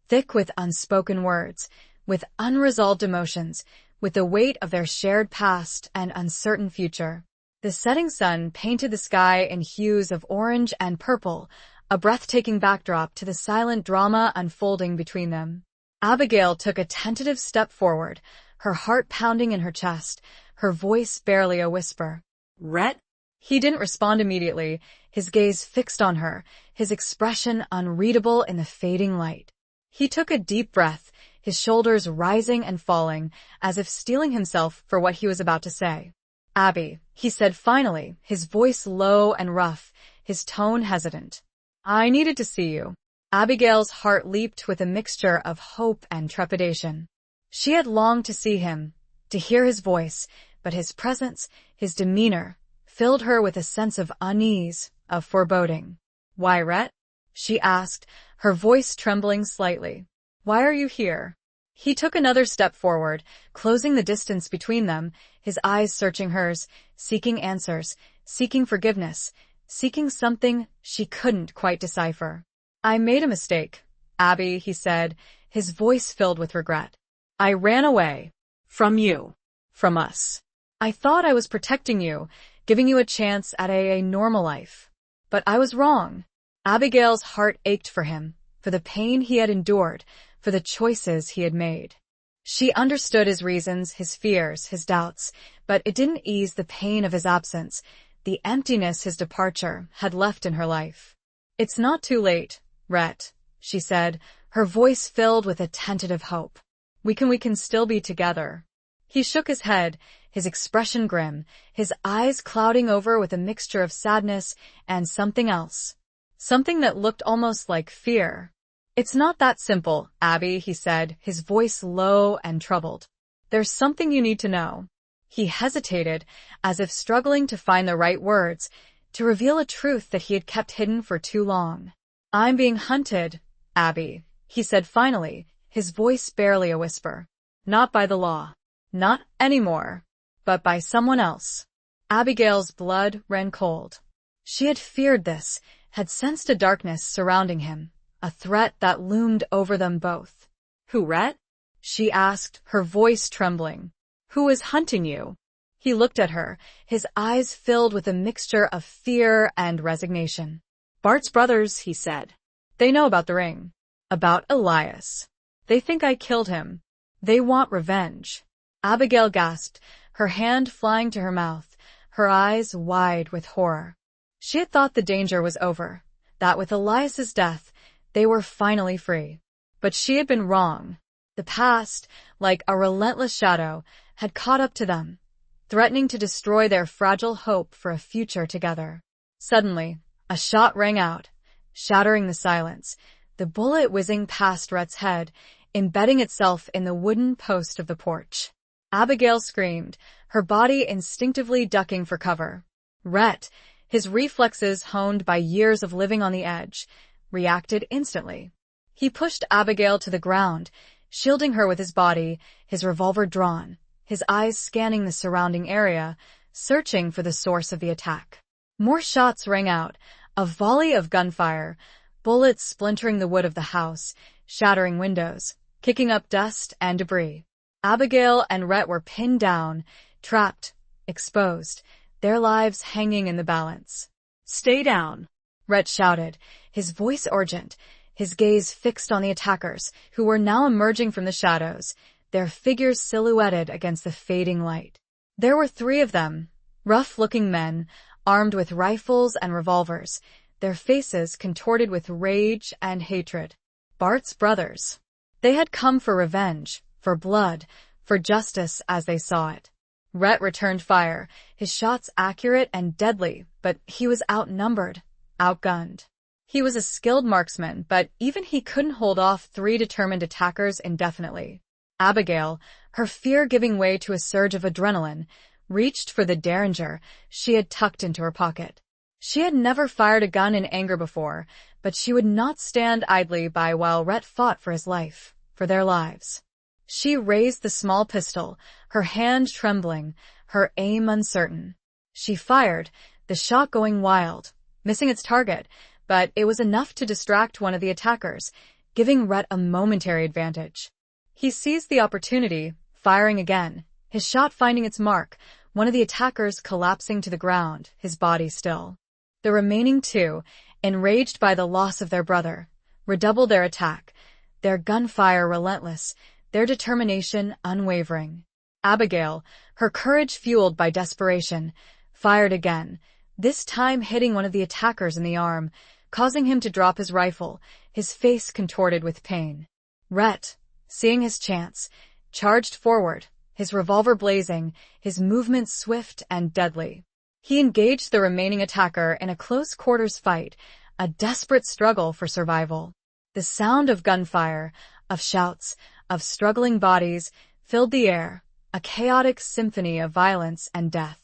thick with unspoken words, with unresolved emotions, with the weight of their shared past and uncertain future. The setting sun painted the sky in hues of orange and purple, a breathtaking backdrop to the silent drama unfolding between them. Abigail took a tentative step forward, her heart pounding in her chest, her voice barely a whisper. Rhett? He didn't respond immediately, his gaze fixed on her, his expression unreadable in the fading light. He took a deep breath, his shoulders rising and falling, as if steeling himself for what he was about to say. Abby, he said finally, his voice low and rough, his tone hesitant. I needed to see you. Abigail's heart leaped with a mixture of hope and trepidation. She had longed to see him, to hear his voice, but his presence, his demeanor, filled her with a sense of unease, of foreboding. Why, Rhett? She asked, her voice trembling slightly. Why are you here? He took another step forward, closing the distance between them, his eyes searching hers, seeking answers, seeking forgiveness, seeking something she couldn't quite decipher. I made a mistake, Abby, he said, his voice filled with regret. I ran away. From you. From us. I thought I was protecting you, giving you a chance at a normal life. But I was wrong. Abigail's heart ached for him, for the pain he had endured, for the choices he had made. She understood his reasons, his fears, his doubts, but it didn't ease the pain of his absence, the emptiness his departure had left in her life. It's not too late, Rhett, she said, her voice filled with a tentative hope. We can still be together. He shook his head, his expression grim, his eyes clouding over with a mixture of sadness and something else. Something that looked almost like fear. It's not that simple, Abby, he said, his voice low and troubled. There's something you need to know. He hesitated, as if struggling to find the right words, to reveal a truth that he had kept hidden for too long. I'm being hunted, Abby, he said finally, his voice barely a whisper. Not by the law. Not anymore. But by someone else. Abigail's blood ran cold. She had feared this, had sensed a darkness surrounding him, a threat that loomed over them both. Who, Rhett? She asked, her voice trembling. Who is hunting you? He looked at her, his eyes filled with a mixture of fear and resignation. Bart's brothers, he said. They know about the ring. About Elias. They think I killed him. They want revenge. Abigail gasped, her hand flying to her mouth, her eyes wide with horror. She had thought the danger was over, that with Elias's death, they were finally free. But she had been wrong. The past, like a relentless shadow, had caught up to them, threatening to destroy their fragile hope for a future together. Suddenly, a shot rang out, shattering the silence, the bullet whizzing past Rhett's head, embedding itself in the wooden post of the porch. Abigail screamed, her body instinctively ducking for cover. Rhett, his reflexes honed by years of living on the edge, reacted instantly. He pushed Abigail to the ground, shielding her with his body, his revolver drawn, his eyes scanning the surrounding area, searching for the source of the attack. More shots rang out, a volley of gunfire, bullets splintering the wood of the house, shattering windows, kicking up dust and debris. Abigail and Rhett were pinned down, trapped, exposed, their lives hanging in the balance. Stay down, Rhett shouted, his voice urgent, his gaze fixed on the attackers, who were now emerging from the shadows, their figures silhouetted against the fading light. There were 3 of them, rough-looking men, armed with rifles and revolvers, their faces contorted with rage and hatred. Bart's brothers. They had come for revenge, for blood, for justice as they saw it. Rhett returned fire, his shots accurate and deadly, but he was outnumbered, outgunned. He was a skilled marksman, but even he couldn't hold off 3 determined attackers indefinitely. Abigail, her fear giving way to a surge of adrenaline, reached for the derringer she had tucked into her pocket. She had never fired a gun in anger before, but she would not stand idly by while Rhett fought for his life, for their lives. She raised the small pistol, her hand trembling, her aim uncertain. She fired, the shot going wild, missing its target, but it was enough to distract one of the attackers, giving Rhett a momentary advantage. He seized the opportunity, firing again, his shot finding its mark, one of the attackers collapsing to the ground, his body still. The remaining 2, enraged by the loss of their brother, redoubled their attack, their gunfire relentless, their determination unwavering. Abigail, her courage fueled by desperation, fired again, this time hitting one of the attackers in the arm, causing him to drop his rifle, his face contorted with pain. Rhett, seeing his chance, charged forward, his revolver blazing, his movement swift and deadly. He engaged the remaining attacker in a close-quarters fight, a desperate struggle for survival. The sound of gunfire, of shouts, of struggling bodies, filled the air, a chaotic symphony of violence and death.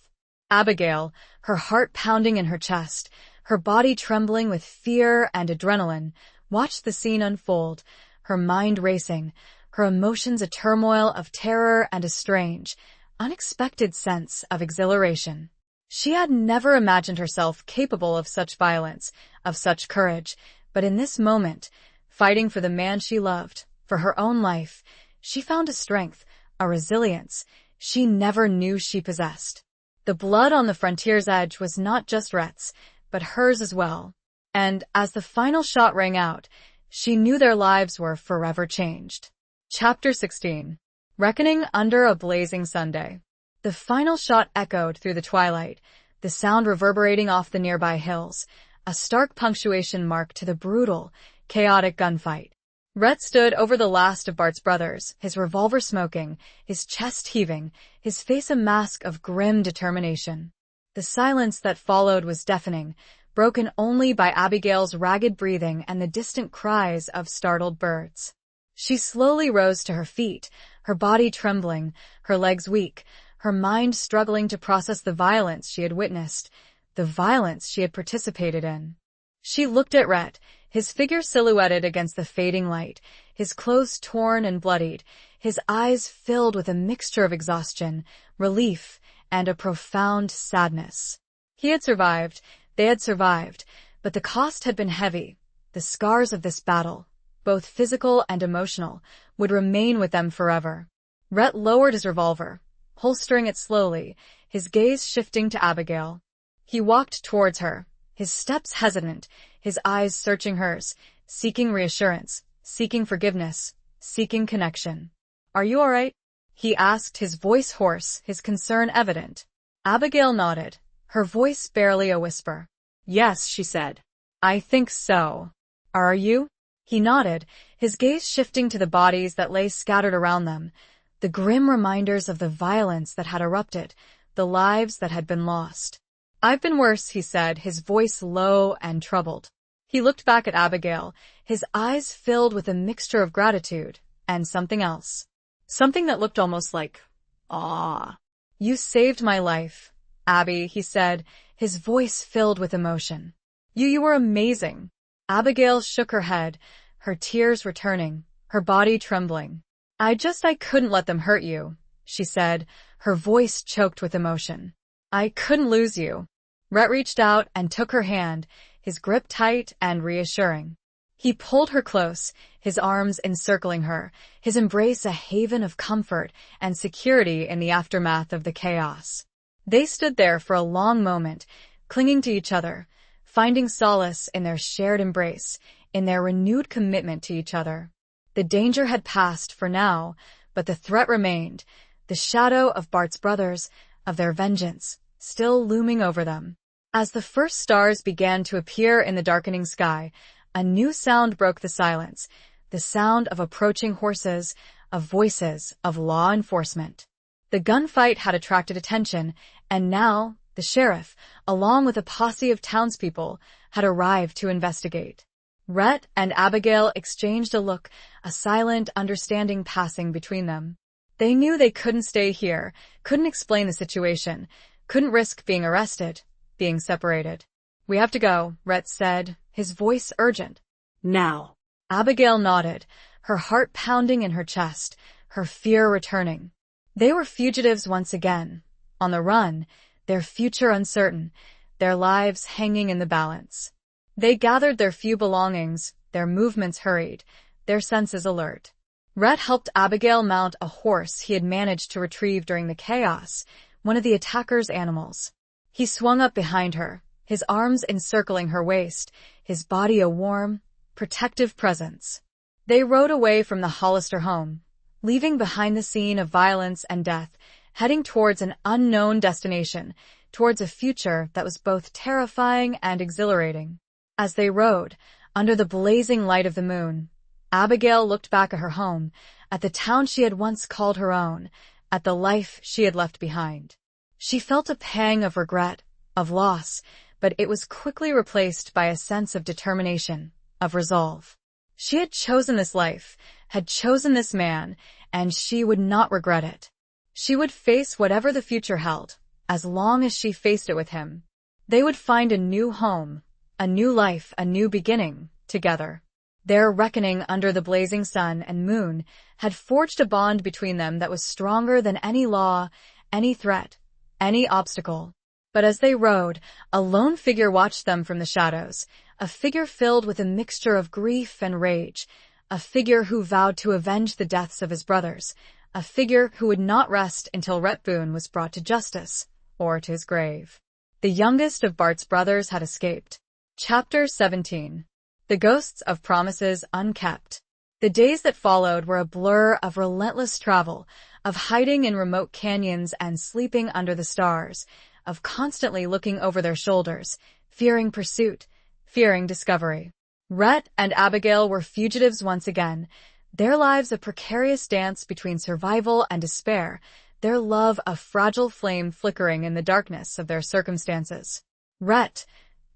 Abigail, her heart pounding in her chest, her body trembling with fear and adrenaline, watched the scene unfold, her mind racing, her emotions a turmoil of terror and a strange, unexpected sense of exhilaration. She had never imagined herself capable of such violence, of such courage, but in this moment, fighting for the man she loved, for her own life, she found a strength, a resilience she never knew she possessed. The blood on the frontier's edge was not just Rhett's, but hers as well. And as the final shot rang out, she knew their lives were forever changed. Chapter 16. Reckoning under a blazing Sunday. The final shot echoed through the twilight, the sound reverberating off the nearby hills, a stark punctuation mark to the brutal, chaotic gunfight. Rhett stood over the last of Bart's brothers, his revolver smoking, his chest heaving, his face a mask of grim determination. The silence that followed was deafening, broken only by Abigail's ragged breathing and the distant cries of startled birds. She slowly rose to her feet, her body trembling, her legs weak, her mind struggling to process the violence she had witnessed, the violence she had participated in. She looked at Rhett, his figure silhouetted against the fading light, his clothes torn and bloodied, his eyes filled with a mixture of exhaustion, relief, and a profound sadness. He had survived, they had survived, but the cost had been heavy. The scars of this battle, both physical and emotional, would remain with them forever. Rhett lowered his revolver, holstering it slowly, his gaze shifting to Abigail. He walked towards her, his steps hesitant, his eyes searching hers, seeking reassurance, seeking forgiveness, seeking connection. "Are you all right?" he asked, his voice hoarse, his concern evident. Abigail nodded, her voice barely a whisper. "Yes," she said. "I think so. Are you?" He nodded, his gaze shifting to the bodies that lay scattered around them, the grim reminders of the violence that had erupted, the lives that had been lost. "I've been worse," he said, his voice low and troubled. He looked back at Abigail, his eyes filled with a mixture of gratitude and something else. Something that looked almost like awe. "You saved my life, Abby," he said, his voice filled with emotion. You were amazing." Abigail shook her head, her tears returning, her body trembling. I couldn't let them hurt you," she said, her voice choked with emotion. "I couldn't lose you." Rhett reached out and took her hand, his grip tight and reassuring. He pulled her close, his arms encircling her, his embrace a haven of comfort and security in the aftermath of the chaos. They stood there for a long moment, clinging to each other, finding solace in their shared embrace, in their renewed commitment to each other. The danger had passed for now, but the threat remained, the shadow of Bart's brothers, of their vengeance, still looming over them. As the first stars began to appear in the darkening sky, a new sound broke the silence, the sound of approaching horses, of voices, of law enforcement. The gunfight had attracted attention, and now the sheriff, along with a posse of townspeople, had arrived to investigate. Rhett and Abigail exchanged a look, a silent understanding passing between them. They knew they couldn't stay here, couldn't explain the situation, couldn't risk being arrested, being separated. "We have to go," Rhett said, his voice urgent. "Now." Abigail nodded, her heart pounding in her chest, her fear returning. They were fugitives once again, on the run, their future uncertain, their lives hanging in the balance. They gathered their few belongings, their movements hurried, their senses alert. Rhett helped Abigail mount a horse he had managed to retrieve during the chaos, one of the attackers' animals. He swung up behind her, his arms encircling her waist, his body a warm, protective presence. They rode away from the Hollister home, leaving behind the scene of violence and death, heading towards an unknown destination, towards a future that was both terrifying and exhilarating. As they rode, under the blazing light of the moon, Abigail looked back at her home, at the town she had once called her own, at the life she had left behind. She felt a pang of regret, of loss, but it was quickly replaced by a sense of determination, of resolve. She had chosen this life, had chosen this man, and she would not regret it. She would face whatever the future held, as long as she faced it with him. They would find a new home, a new life, a new beginning, together. Their reckoning under the blazing sun and moon had forged a bond between them that was stronger than any law, any threat, any obstacle. But as they rode, a lone figure watched them from the shadows, a figure filled with a mixture of grief and rage, a figure who vowed to avenge the deaths of his brothers, a figure who would not rest until Rhett Boone was brought to justice, or to his grave. The youngest of Bart's brothers had escaped. Chapter 17. The Ghosts of Promises Unkept. The days that followed were a blur of relentless travel, of hiding in remote canyons and sleeping under the stars, of constantly looking over their shoulders, fearing pursuit, fearing discovery. Rhett and Abigail were fugitives once again, their lives a precarious dance between survival and despair, their love a fragile flame flickering in the darkness of their circumstances. Rhett,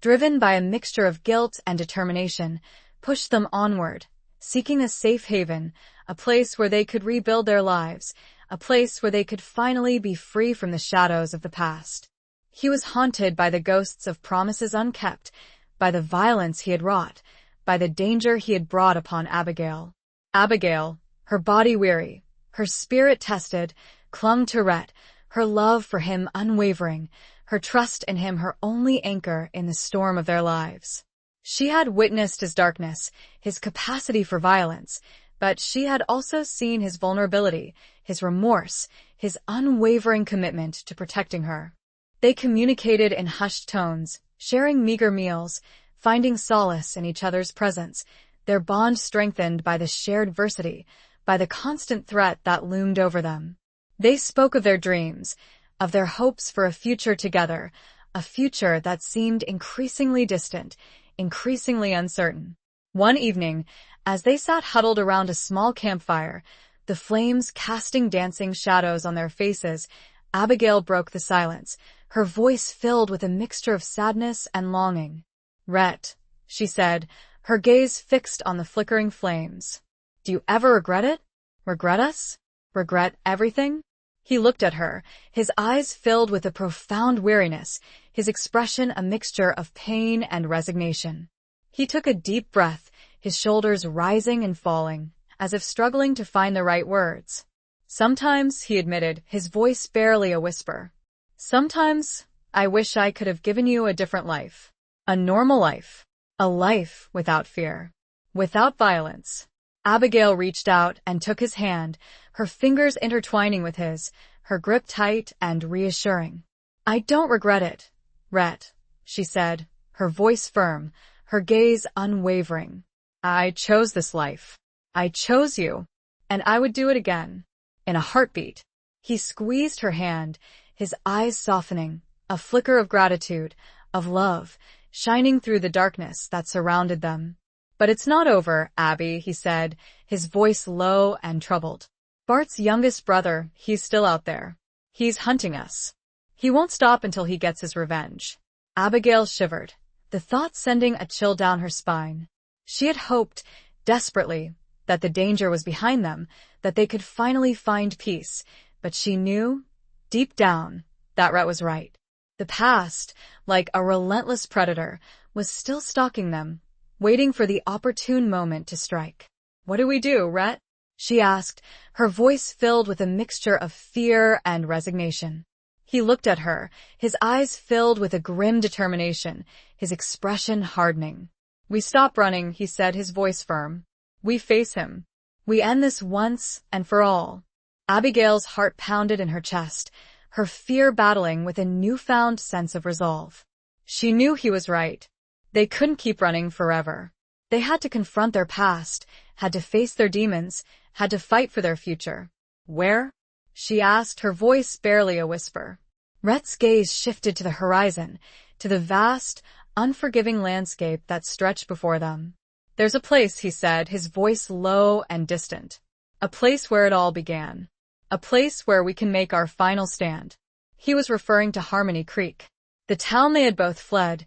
driven by a mixture of guilt and determination, pushed them onward, seeking a safe haven, a place where they could rebuild their lives, a place where they could finally be free from the shadows of the past. He was haunted by the ghosts of promises unkept, by the violence he had wrought, by the danger he had brought upon Abigail. Abigail, her body weary, her spirit tested, clung to Rhett, her love for him unwavering, her trust in him her only anchor in the storm of their lives. She had witnessed his darkness, his capacity for violence, but she had also seen his vulnerability, his remorse, his unwavering commitment to protecting her. They communicated in hushed tones, sharing meager meals, finding solace in each other's presence, their bond strengthened by the shared adversity, by the constant threat that loomed over them. They spoke of their dreams, of their hopes for a future together, a future that seemed increasingly distant, increasingly uncertain. One evening, as they sat huddled around a small campfire, the flames casting dancing shadows on their faces, Abigail broke the silence, her voice filled with a mixture of sadness and longing. "Rhett," she said, her gaze fixed on the flickering flames. "Do you ever regret it? Regret us? Regret everything?" He looked at her, his eyes filled with a profound weariness, his expression a mixture of pain and resignation. He took a deep breath, his shoulders rising and falling, as if struggling to find the right words. "Sometimes," he admitted, his voice barely a whisper. "Sometimes, I wish I could have given you a different life. A normal life. A life without fear. Without violence." Abigail reached out and took his hand, her fingers intertwining with his, her grip tight and reassuring. "I don't regret it, Rhett," she said, her voice firm, her gaze unwavering. "I chose this life. I chose you, and I would do it again. In a heartbeat." He squeezed her hand, his eyes softening, a flicker of gratitude, of love, shining through the darkness that surrounded them. "But it's not over, Abby," he said, his voice low and troubled. "Bart's youngest brother, he's still out there. He's hunting us. He won't stop until he gets his revenge." Abigail shivered, the thought sending a chill down her spine. She had hoped, desperately, that the danger was behind them, that they could finally find peace, but she knew, deep down, that Rhett was right. The past, like a relentless predator, was still stalking them, waiting for the opportune moment to strike. "What do we do, Rhett?" she asked, her voice filled with a mixture of fear and resignation. He looked at her, his eyes filled with a grim determination, his expression hardening. "We stop running," he said, his voice firm. "We face him. We end this once and for all." Abigail's heart pounded in her chest, her fear battling with a newfound sense of resolve. She knew he was right. They couldn't keep running forever. They had to confront their past, had to face their demons, had to fight for their future. "Where?" she asked, her voice barely a whisper. Rhett's gaze shifted to the horizon, to the vast, unforgiving landscape that stretched before them. "There's a place," he said, his voice low and distant. "A place where it all began. A place where we can make our final stand." He was referring to Harmony Creek, the town they had both fled,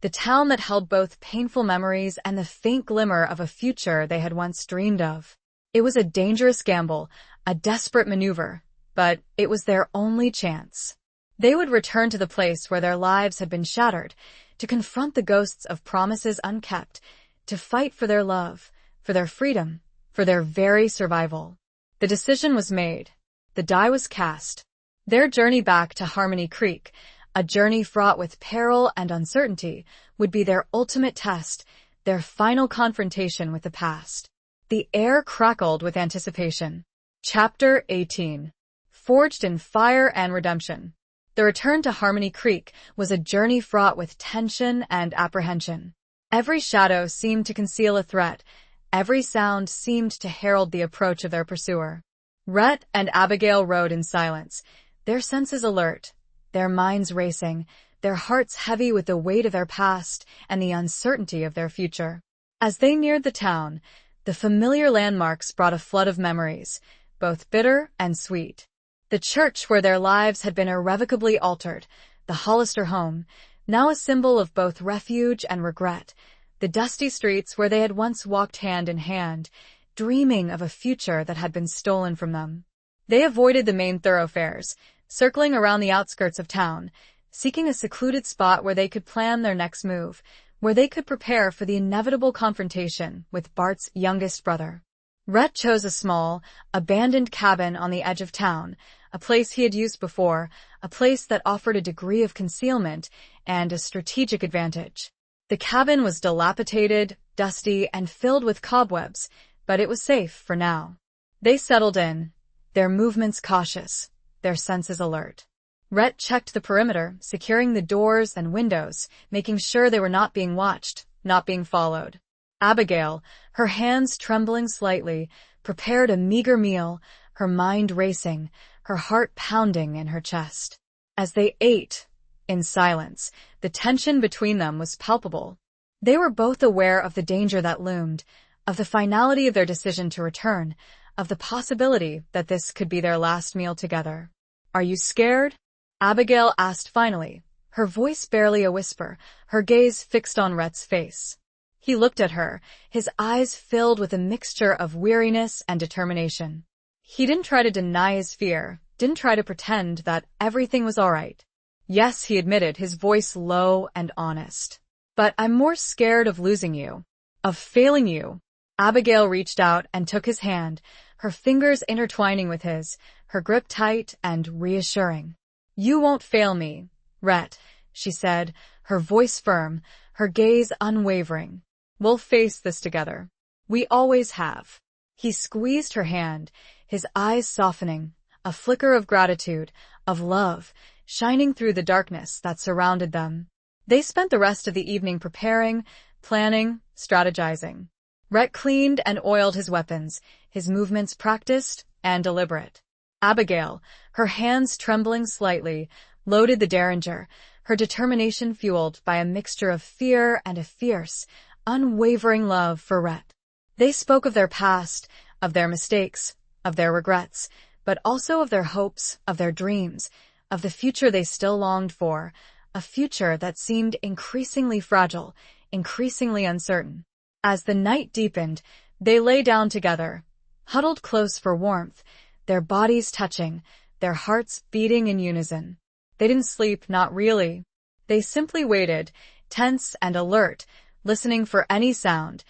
the town that held both painful memories and the faint glimmer of a future they had once dreamed of. It was a dangerous gamble, a desperate maneuver, but it was their only chance. They would return to the place where their lives had been shattered, to confront the ghosts of promises unkept, to fight for their love, for their freedom, for their very survival. The decision was made. The die was cast. Their journey back to Harmony Creek, a journey fraught with peril and uncertainty, would be their ultimate test, their final confrontation with the past. The air crackled with anticipation. Chapter 18. Forged in Fire and Redemption. The return to Harmony Creek was a journey fraught with tension and apprehension. Every shadow seemed to conceal a threat. Every sound seemed to herald the approach of their pursuer. Rhett and Abigail rode in silence, their senses alert, their minds racing, their hearts heavy with the weight of their past and the uncertainty of their future. As they neared the town, the familiar landmarks brought a flood of memories, both bitter and sweet. The church where their lives had been irrevocably altered, the Hollister home, now a symbol of both refuge and regret, the dusty streets where they had once walked hand in hand, dreaming of a future that had been stolen from them. They avoided the main thoroughfares, circling around the outskirts of town, seeking a secluded spot where they could plan their next move, where they could prepare for the inevitable confrontation with Bart's youngest brother. Rhett chose a small, abandoned cabin on the edge of town, a place he had used before, a place that offered a degree of concealment and a strategic advantage. The cabin was dilapidated, dusty, and filled with cobwebs, but it was safe for now. They settled in, their movements cautious, their senses alert. Rhett checked the perimeter, securing the doors and windows, making sure they were not being watched, not being followed. Abigail, her hands trembling slightly, prepared a meager meal, her mind racing, her heart pounding in her chest. As they ate, in silence, the tension between them was palpable. They were both aware of the danger that loomed, of the finality of their decision to return, of the possibility that this could be their last meal together. "Are you scared?" Abigail asked finally, her voice barely a whisper, her gaze fixed on Rhett's face. He looked at her, his eyes filled with a mixture of weariness and determination. He didn't try to deny his fear, didn't try to pretend that everything was all right. "Yes," he admitted, his voice low and honest. "But I'm more scared of losing you, of failing you." Abigail reached out and took his hand, her fingers intertwining with his, her grip tight and reassuring. "You won't fail me, Rhett," she said, her voice firm, her gaze unwavering. "We'll face this together. We always have." He squeezed her hand, his eyes softening, a flicker of gratitude, of love, shining through the darkness that surrounded them. They spent the rest of the evening preparing, planning, strategizing. Rhett cleaned and oiled his weapons, his movements practiced and deliberate. Abigail, her hands trembling slightly, loaded the derringer, her determination fueled by a mixture of fear and a fierce, unwavering love for Rhett. They spoke of their past, of their mistakes, of their regrets, but also of their hopes, of their dreams, of the future they still longed for, a future that seemed increasingly fragile, increasingly uncertain. As the night deepened, they lay down together, huddled close for warmth, their bodies touching, their hearts beating in unison. They didn't sleep, not really. They simply waited, tense and alert, listening for any sound,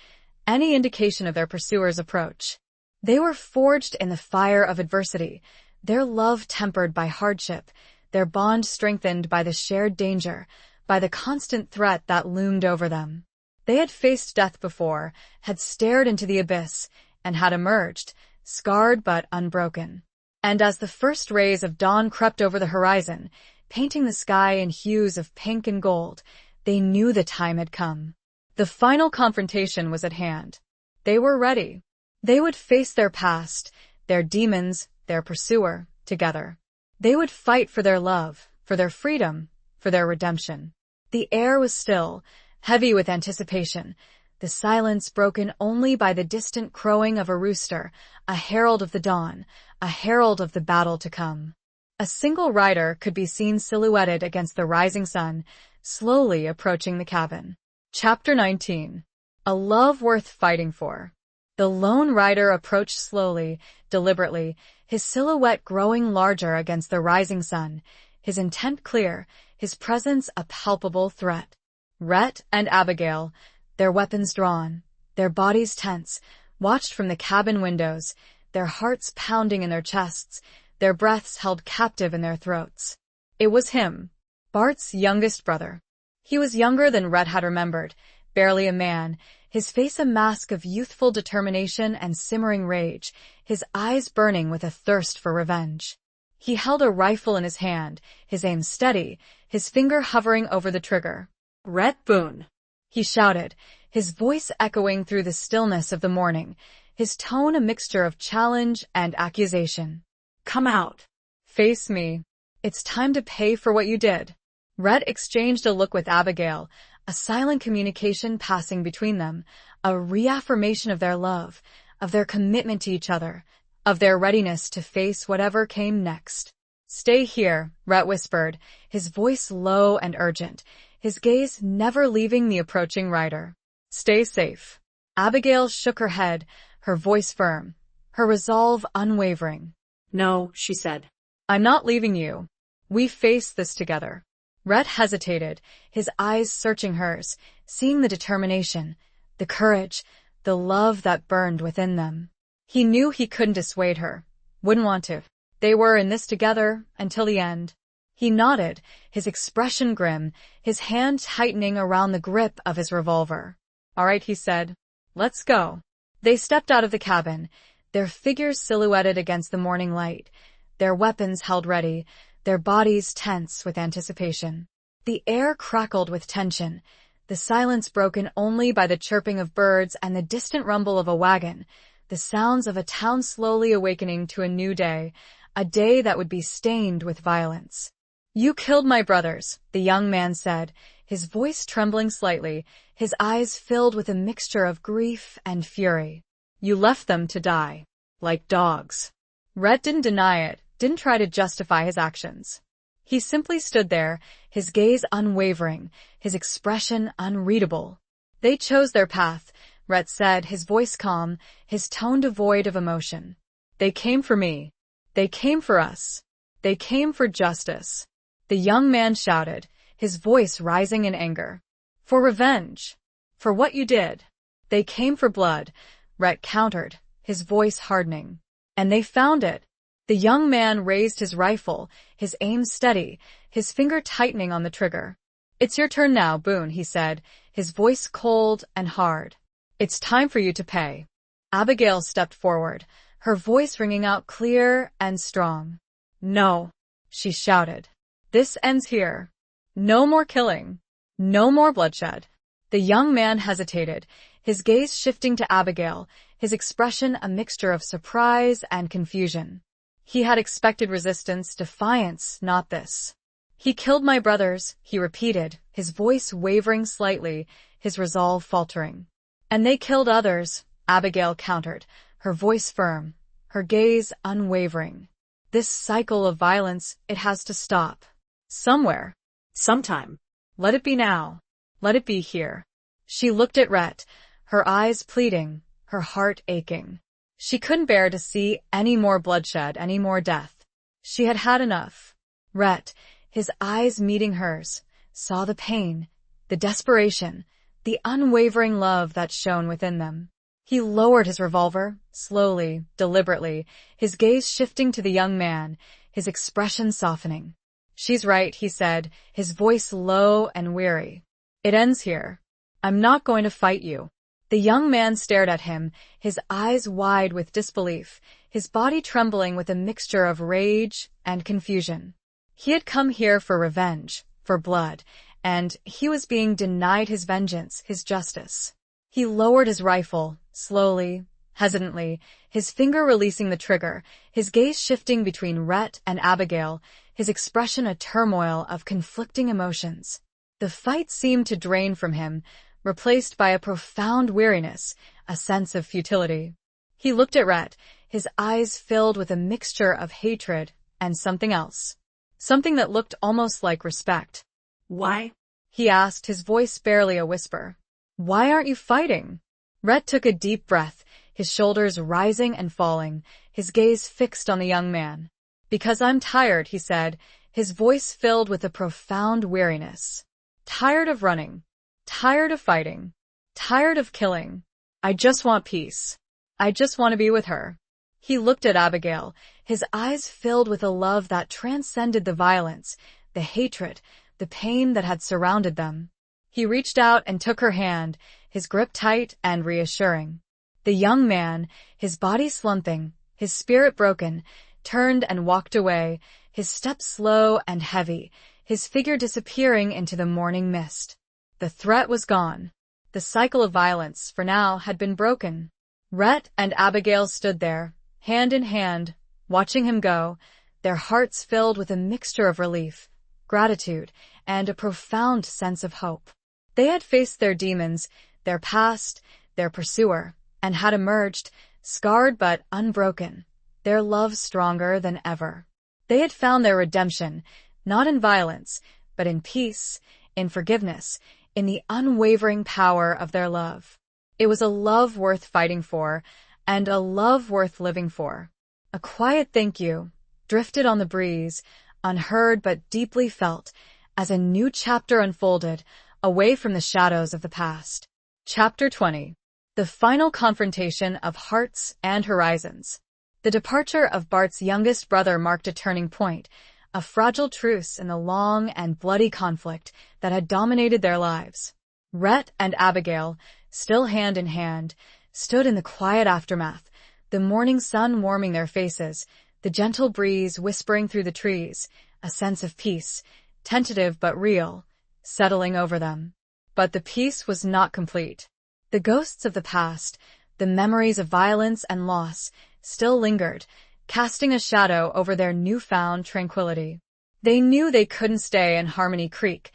any indication of their pursuer's approach. They were forged in the fire of adversity, their love tempered by hardship, their bond strengthened by the shared danger, by the constant threat that loomed over them. They had faced death before, had stared into the abyss, and had emerged, scarred but unbroken. And as the first rays of dawn crept over the horizon, painting the sky in hues of pink and gold, they knew the time had come. The final confrontation was at hand. They were ready. They would face their past, their demons, their pursuer, together. They would fight for their love, for their freedom, for their redemption. The air was still, heavy with anticipation, the silence broken only by the distant crowing of a rooster, a herald of the dawn, a herald of the battle to come. A single rider could be seen silhouetted against the rising sun, slowly approaching the cabin. Chapter 19. A Love Worth Fighting For. The lone rider approached slowly, deliberately, his silhouette growing larger against the rising sun, his intent clear, his presence a palpable threat. Rhett and Abigail, their weapons drawn, their bodies tense, watched from the cabin windows, their hearts pounding in their chests, their breaths held captive in their throats. It was him, Bart's youngest brother. He was younger than Rhett had remembered, barely a man, his face a mask of youthful determination and simmering rage, his eyes burning with a thirst for revenge. He held a rifle in his hand, his aim steady, his finger hovering over the trigger. "Rhett Boone," he shouted, his voice echoing through the stillness of the morning, his tone a mixture of challenge and accusation. "Come out. Face me. It's time to pay for what you did." Rhett exchanged a look with Abigail, a silent communication passing between them, a reaffirmation of their love, of their commitment to each other, of their readiness to face whatever came next. "Stay here," Rhett whispered, his voice low and urgent, his gaze never leaving the approaching rider. "Stay safe." Abigail shook her head, her voice firm, her resolve unwavering. "No," she said. "I'm not leaving you. We face this together." Rhett hesitated, his eyes searching hers, seeing the determination, the courage, the love that burned within them. He knew he couldn't dissuade her, wouldn't want to. They were in this together until the end. He nodded, his expression grim, his hand tightening around the grip of his revolver. "All right," he said. "Let's go." They stepped out of the cabin, their figures silhouetted against the morning light, their weapons held ready, their bodies tense with anticipation. The air crackled with tension, the silence broken only by the chirping of birds and the distant rumble of a wagon, the sounds of a town slowly awakening to a new day, a day that would be stained with violence. "You killed my brothers," the young man said, his voice trembling slightly, his eyes filled with a mixture of grief and fury. "You left them to die, like dogs." Rhett didn't deny it, didn't try to justify his actions. He simply stood there, his gaze unwavering, his expression unreadable. "They chose their path," Rhett said, his voice calm, his tone devoid of emotion. "They came for me. They came for us. They came for justice." The young man shouted, his voice rising in anger. "For revenge. For what you did." "They came for blood," Rhett countered, his voice hardening. "And they found it." The young man raised his rifle, his aim steady, his finger tightening on the trigger. "It's your turn now, Boone," he said, his voice cold and hard. "It's time for you to pay." Abigail stepped forward, her voice ringing out clear and strong. "No," she shouted. "This ends here. No more killing. No more bloodshed." The young man hesitated, his gaze shifting to Abigail, his expression a mixture of surprise and confusion. He had expected resistance, defiance, not this. "He killed my brothers," he repeated, his voice wavering slightly, his resolve faltering. "And they killed others," Abigail countered, her voice firm, her gaze unwavering. "This cycle of violence, it has to stop. Somewhere. Sometime. Let it be now. Let it be here." She looked at Rhett, her eyes pleading, her heart aching. She couldn't bear to see any more bloodshed, any more death. She had had enough. Rhett, his eyes meeting hers, saw the pain, the desperation, the unwavering love that shone within them. He lowered his revolver, slowly, deliberately, his gaze shifting to the young man, his expression softening. "She's right," he said, his voice low and weary. "It ends here. I'm not going to fight you." The young man stared at him, his eyes wide with disbelief, his body trembling with a mixture of rage and confusion. He had come here for revenge, for blood, and he was being denied his vengeance, his justice. He lowered his rifle, slowly, hesitantly, his finger releasing the trigger, his gaze shifting between Rhett and Abigail, his expression a turmoil of conflicting emotions. The fight seemed to drain from him, replaced by a profound weariness, a sense of futility. He looked at Rhett, his eyes filled with a mixture of hatred and something else. Something that looked almost like respect. "Why?" he asked, his voice barely a whisper. "Why aren't you fighting?" Rhett took a deep breath, his shoulders rising and falling, his gaze fixed on the young man. "Because I'm tired," he said, his voice filled with a profound weariness. "Tired of running. Tired of fighting. Tired of killing. I just want peace. I just want to be with her." He looked at Abigail, his eyes filled with a love that transcended the violence, the hatred, the pain that had surrounded them. He reached out and took her hand, his grip tight and reassuring. The young man, his body slumping, his spirit broken, turned and walked away, his steps slow and heavy, his figure disappearing into the morning mist. The threat was gone. The cycle of violence, for now, had been broken. Rhett and Abigail stood there, hand in hand, watching him go, their hearts filled with a mixture of relief, gratitude, and a profound sense of hope. They had faced their demons, their past, their pursuer, and had emerged, scarred but unbroken, their love stronger than ever. They had found their redemption, not in violence, but in peace, in forgiveness, in the unwavering power of their love. It was a love worth fighting for, and a love worth living for. A quiet thank you, drifted on the breeze, unheard but deeply felt, as a new chapter unfolded, away from the shadows of the past. Chapter 20. The final confrontation of hearts and horizons. The departure of Bart's youngest brother marked a turning point, a fragile truce in the long and bloody conflict that had dominated their lives. Rhett and Abigail, still hand in hand, stood in the quiet aftermath, the morning sun warming their faces, the gentle breeze whispering through the trees, a sense of peace, tentative but real, settling over them. But the peace was not complete. The ghosts of the past, the memories of violence and loss, still lingered, casting a shadow over their newfound tranquility. They knew they couldn't stay in Harmony Creek,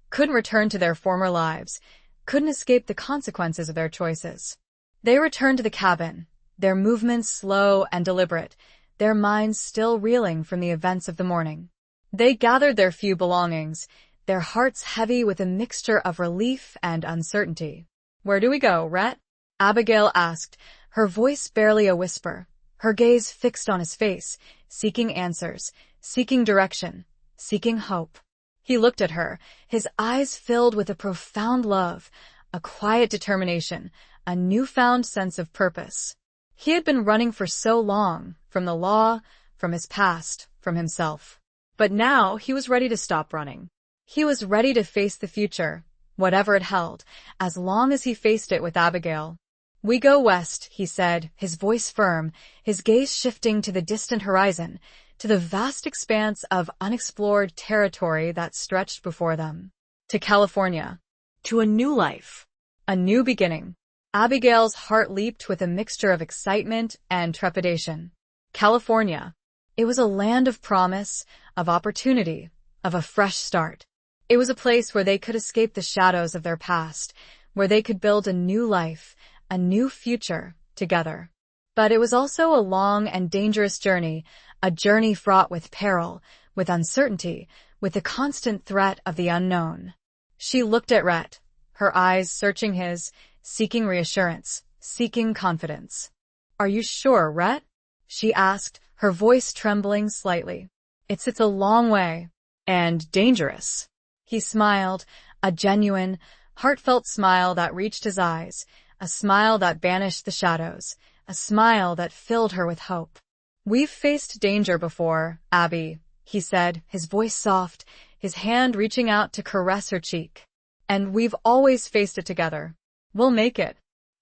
couldn't return to their former lives, couldn't escape the consequences of their choices. They returned to the cabin, their movements slow and deliberate, their minds still reeling from the events of the morning. They gathered their few belongings, their hearts heavy with a mixture of relief and uncertainty. "Where do we go, Rhett?" Abigail asked, her voice barely a whisper, her gaze fixed on his face, seeking answers, seeking direction, seeking hope. He looked at her, his eyes filled with a profound love, a quiet determination, a newfound sense of purpose. He had been running for so long, from the law, from his past, from himself. But now he was ready to stop running. He was ready to face the future, whatever it held, as long as he faced it with Abigail. "We go west," he said, his voice firm, his gaze shifting to the distant horizon, to the vast expanse of unexplored territory that stretched before them. To California. To a new life. A new beginning. Abigail's heart leaped with a mixture of excitement and trepidation. California. It was a land of promise, of opportunity, of a fresh start. It was a place where they could escape the shadows of their past, where they could build a new life, a new future, together. But it was also a long and dangerous journey, a journey fraught with peril, with uncertainty, with the constant threat of the unknown. She looked at Rhett, her eyes searching his, seeking reassurance, seeking confidence. "Are you sure, Rhett?" she asked, her voice trembling slightly. It's a long way. And dangerous." He smiled, a genuine, heartfelt smile that reached his eyes, a smile that banished the shadows, a smile that filled her with hope. "We've faced danger before, Abby," he said, his voice soft, his hand reaching out to caress her cheek. "And we've always faced it together. We'll make it.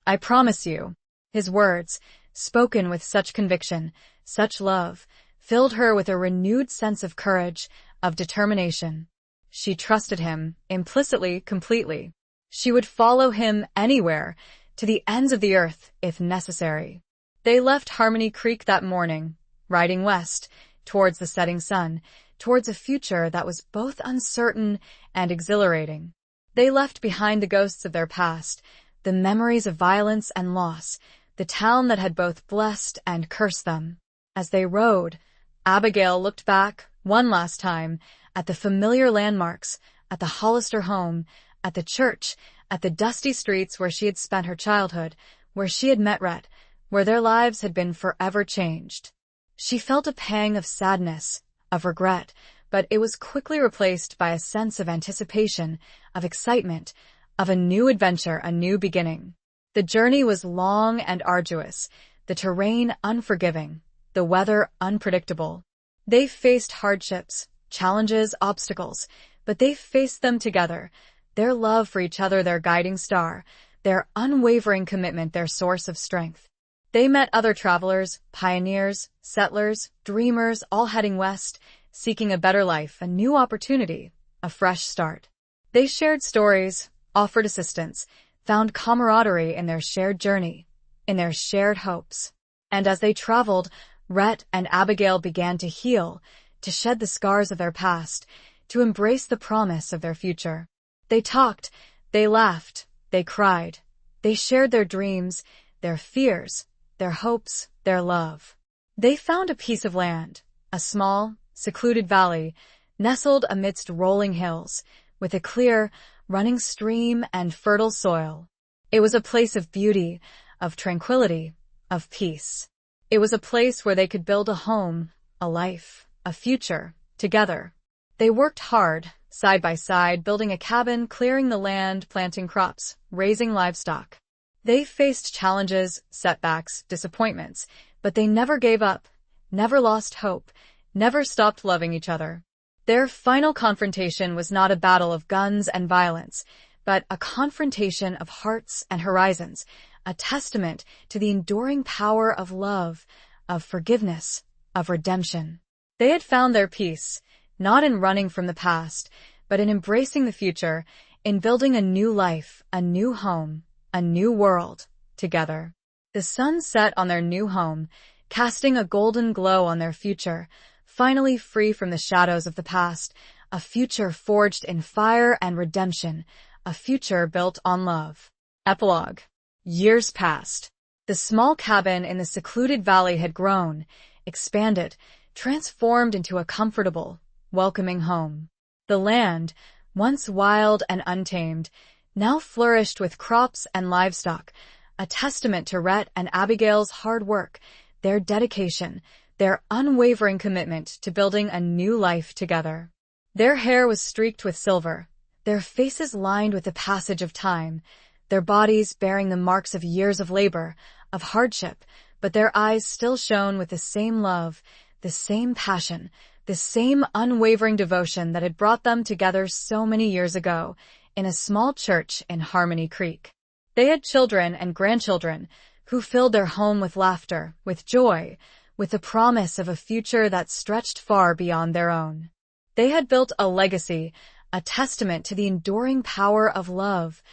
I promise you." His words, spoken with such conviction, such love, filled her with a renewed sense of courage, of determination. She trusted him, implicitly, completely. She would follow him anywhere, to the ends of the earth, if necessary. They left Harmony Creek that morning, riding west, towards the setting sun, towards a future that was both uncertain and exhilarating. They left behind the ghosts of their past, the memories of violence and loss, the town that had both blessed and cursed them. As they rode, Abigail looked back, one last time, at the familiar landmarks, at the Hollister home, at the church, at the dusty streets where she had spent her childhood, where she had met Rhett, where their lives had been forever changed. She felt a pang of sadness, of regret, but it was quickly replaced by a sense of anticipation, of excitement, of a new adventure, a new beginning. The journey was long and arduous, the terrain unforgiving, the weather unpredictable. They faced hardships, challenges, obstacles, but they faced them together, their love for each other their guiding star, their unwavering commitment their source of strength. They met other travelers, pioneers, settlers, dreamers, all heading west, seeking a better life, a new opportunity, a fresh start. They shared stories, offered assistance, found camaraderie in their shared journey, in their shared hopes. And as they traveled, Rhett and Abigail began to heal, to shed the scars of their past, to embrace the promise of their future. They talked, they laughed, they cried. They shared their dreams, their fears, their hopes, their love. They found a piece of land, a small, secluded valley, nestled amidst rolling hills, with a clear, running stream and fertile soil. It was a place of beauty, of tranquility, of peace. It was a place where they could build a home, a life, a future, together. They worked hard, side by side, building a cabin, clearing the land, planting crops, raising livestock. They faced challenges, setbacks, disappointments, but they never gave up, never lost hope, never stopped loving each other. Their final confrontation was not a battle of guns and violence, but a confrontation of hearts and horizons, a testament to the enduring power of love, of forgiveness, of redemption. They had found their peace, not in running from the past, but in embracing the future, in building a new life, a new home, a new world, together. The sun set on their new home, casting a golden glow on their future, finally free from the shadows of the past, a future forged in fire and redemption, a future built on love. Epilogue. Years passed. The small cabin in the secluded valley had grown, expanded, transformed into a comfortable, welcoming home. The land, once wild and untamed, now flourished with crops and livestock, a testament to Rhett and Abigail's hard work, their dedication, their unwavering commitment to building a new life together. Their hair was streaked with silver, their faces lined with the passage of time, their bodies bearing the marks of years of labor, of hardship, but their eyes still shone with the same love, the same passion, the same unwavering devotion that had brought them together so many years ago in a small church in Harmony Creek. They had children and grandchildren who filled their home with laughter, with joy, with the promise of a future that stretched far beyond their own. They had built a legacy, a testament to the enduring power of love,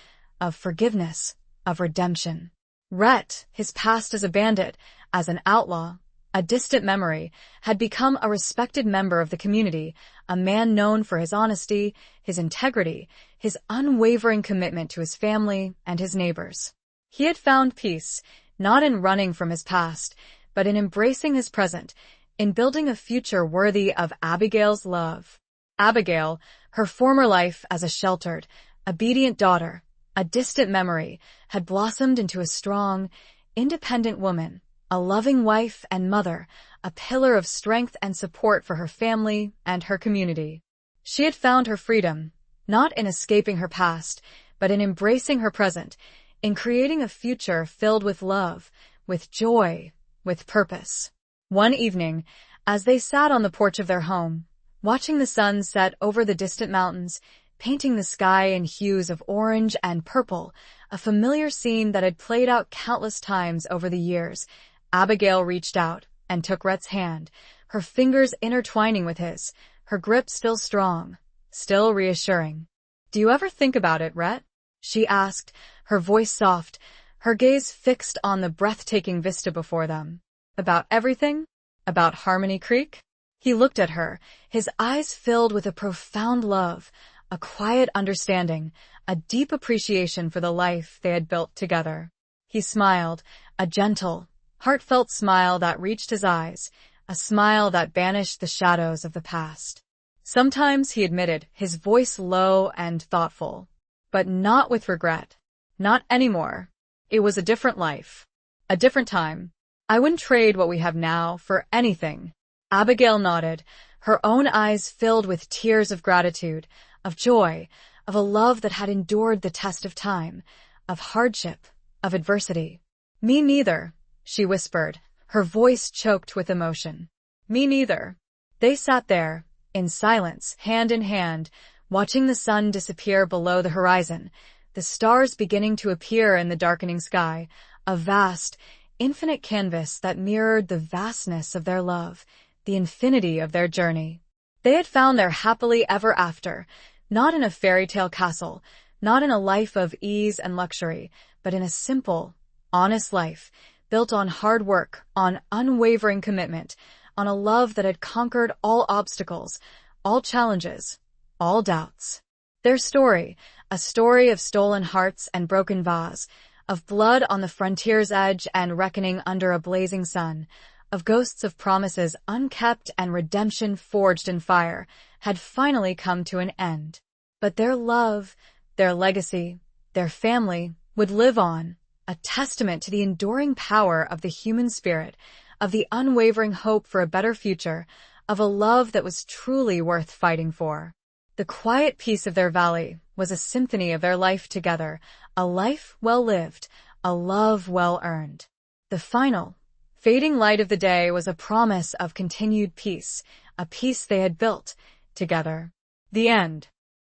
of forgiveness, of redemption. Rhett, his past as a bandit, as an outlaw, a distant memory, had become a respected member of the community, a man known for his honesty, his integrity, his unwavering commitment to his family and his neighbors. He had found peace, not in running from his past, but in embracing his present, in building a future worthy of Abigail's love. Abigail, her former life as a sheltered, obedient daughter, a distant memory, had blossomed into a strong, independent woman, a loving wife and mother, a pillar of strength and support for her family and her community. She had found her freedom, not in escaping her past, but in embracing her present, in creating a future filled with love, with joy, with purpose. One evening, as they sat on the porch of their home, watching the sun set over the distant mountains, painting the sky in hues of orange and purple, a familiar scene that had played out countless times over the years, Abigail reached out and took Rhett's hand, her fingers intertwining with his, her grip still strong, still reassuring. "Do you ever think about it, Rhett?" she asked, her voice soft, her gaze fixed on the breathtaking vista before them. "About everything? About Harmony Creek?" He looked at her, his eyes filled with a profound love, a quiet understanding, a deep appreciation for the life they had built together. He smiled, a gentle, heartfelt smile that reached his eyes, a smile that banished the shadows of the past. Sometimes, he admitted, his voice low and thoughtful, but not with regret. Not anymore. It was a different life. A different time. "I wouldn't trade what we have now for anything." Abigail nodded, her own eyes filled with tears of gratitude, of joy, of a love that had endured the test of time, of hardship, of adversity. "Me neither," she whispered, her voice choked with emotion. "Me neither." They sat there, in silence, hand in hand, watching the sun disappear below the horizon, the stars beginning to appear in the darkening sky, a vast, infinite canvas that mirrored the vastness of their love, the infinity of their journey. They had found their happily ever after, not in a fairy tale castle, not in a life of ease and luxury, but in a simple, honest life, built on hard work, on unwavering commitment, on a love that had conquered all obstacles, all challenges, all doubts. Their story, a story of stolen hearts and broken vase, of blood on the frontier's edge and reckoning under a blazing sun, of ghosts of promises unkept and redemption forged in fire, had finally come to an end. But their love, their legacy, their family would live on, a testament to the enduring power of the human spirit, of the unwavering hope for a better future, of a love that was truly worth fighting for. The quiet peace of their valley was a symphony of their life together, a life well lived, a love well earned. The final, fading light of the day was a promise of continued peace, a peace they had built together. The end.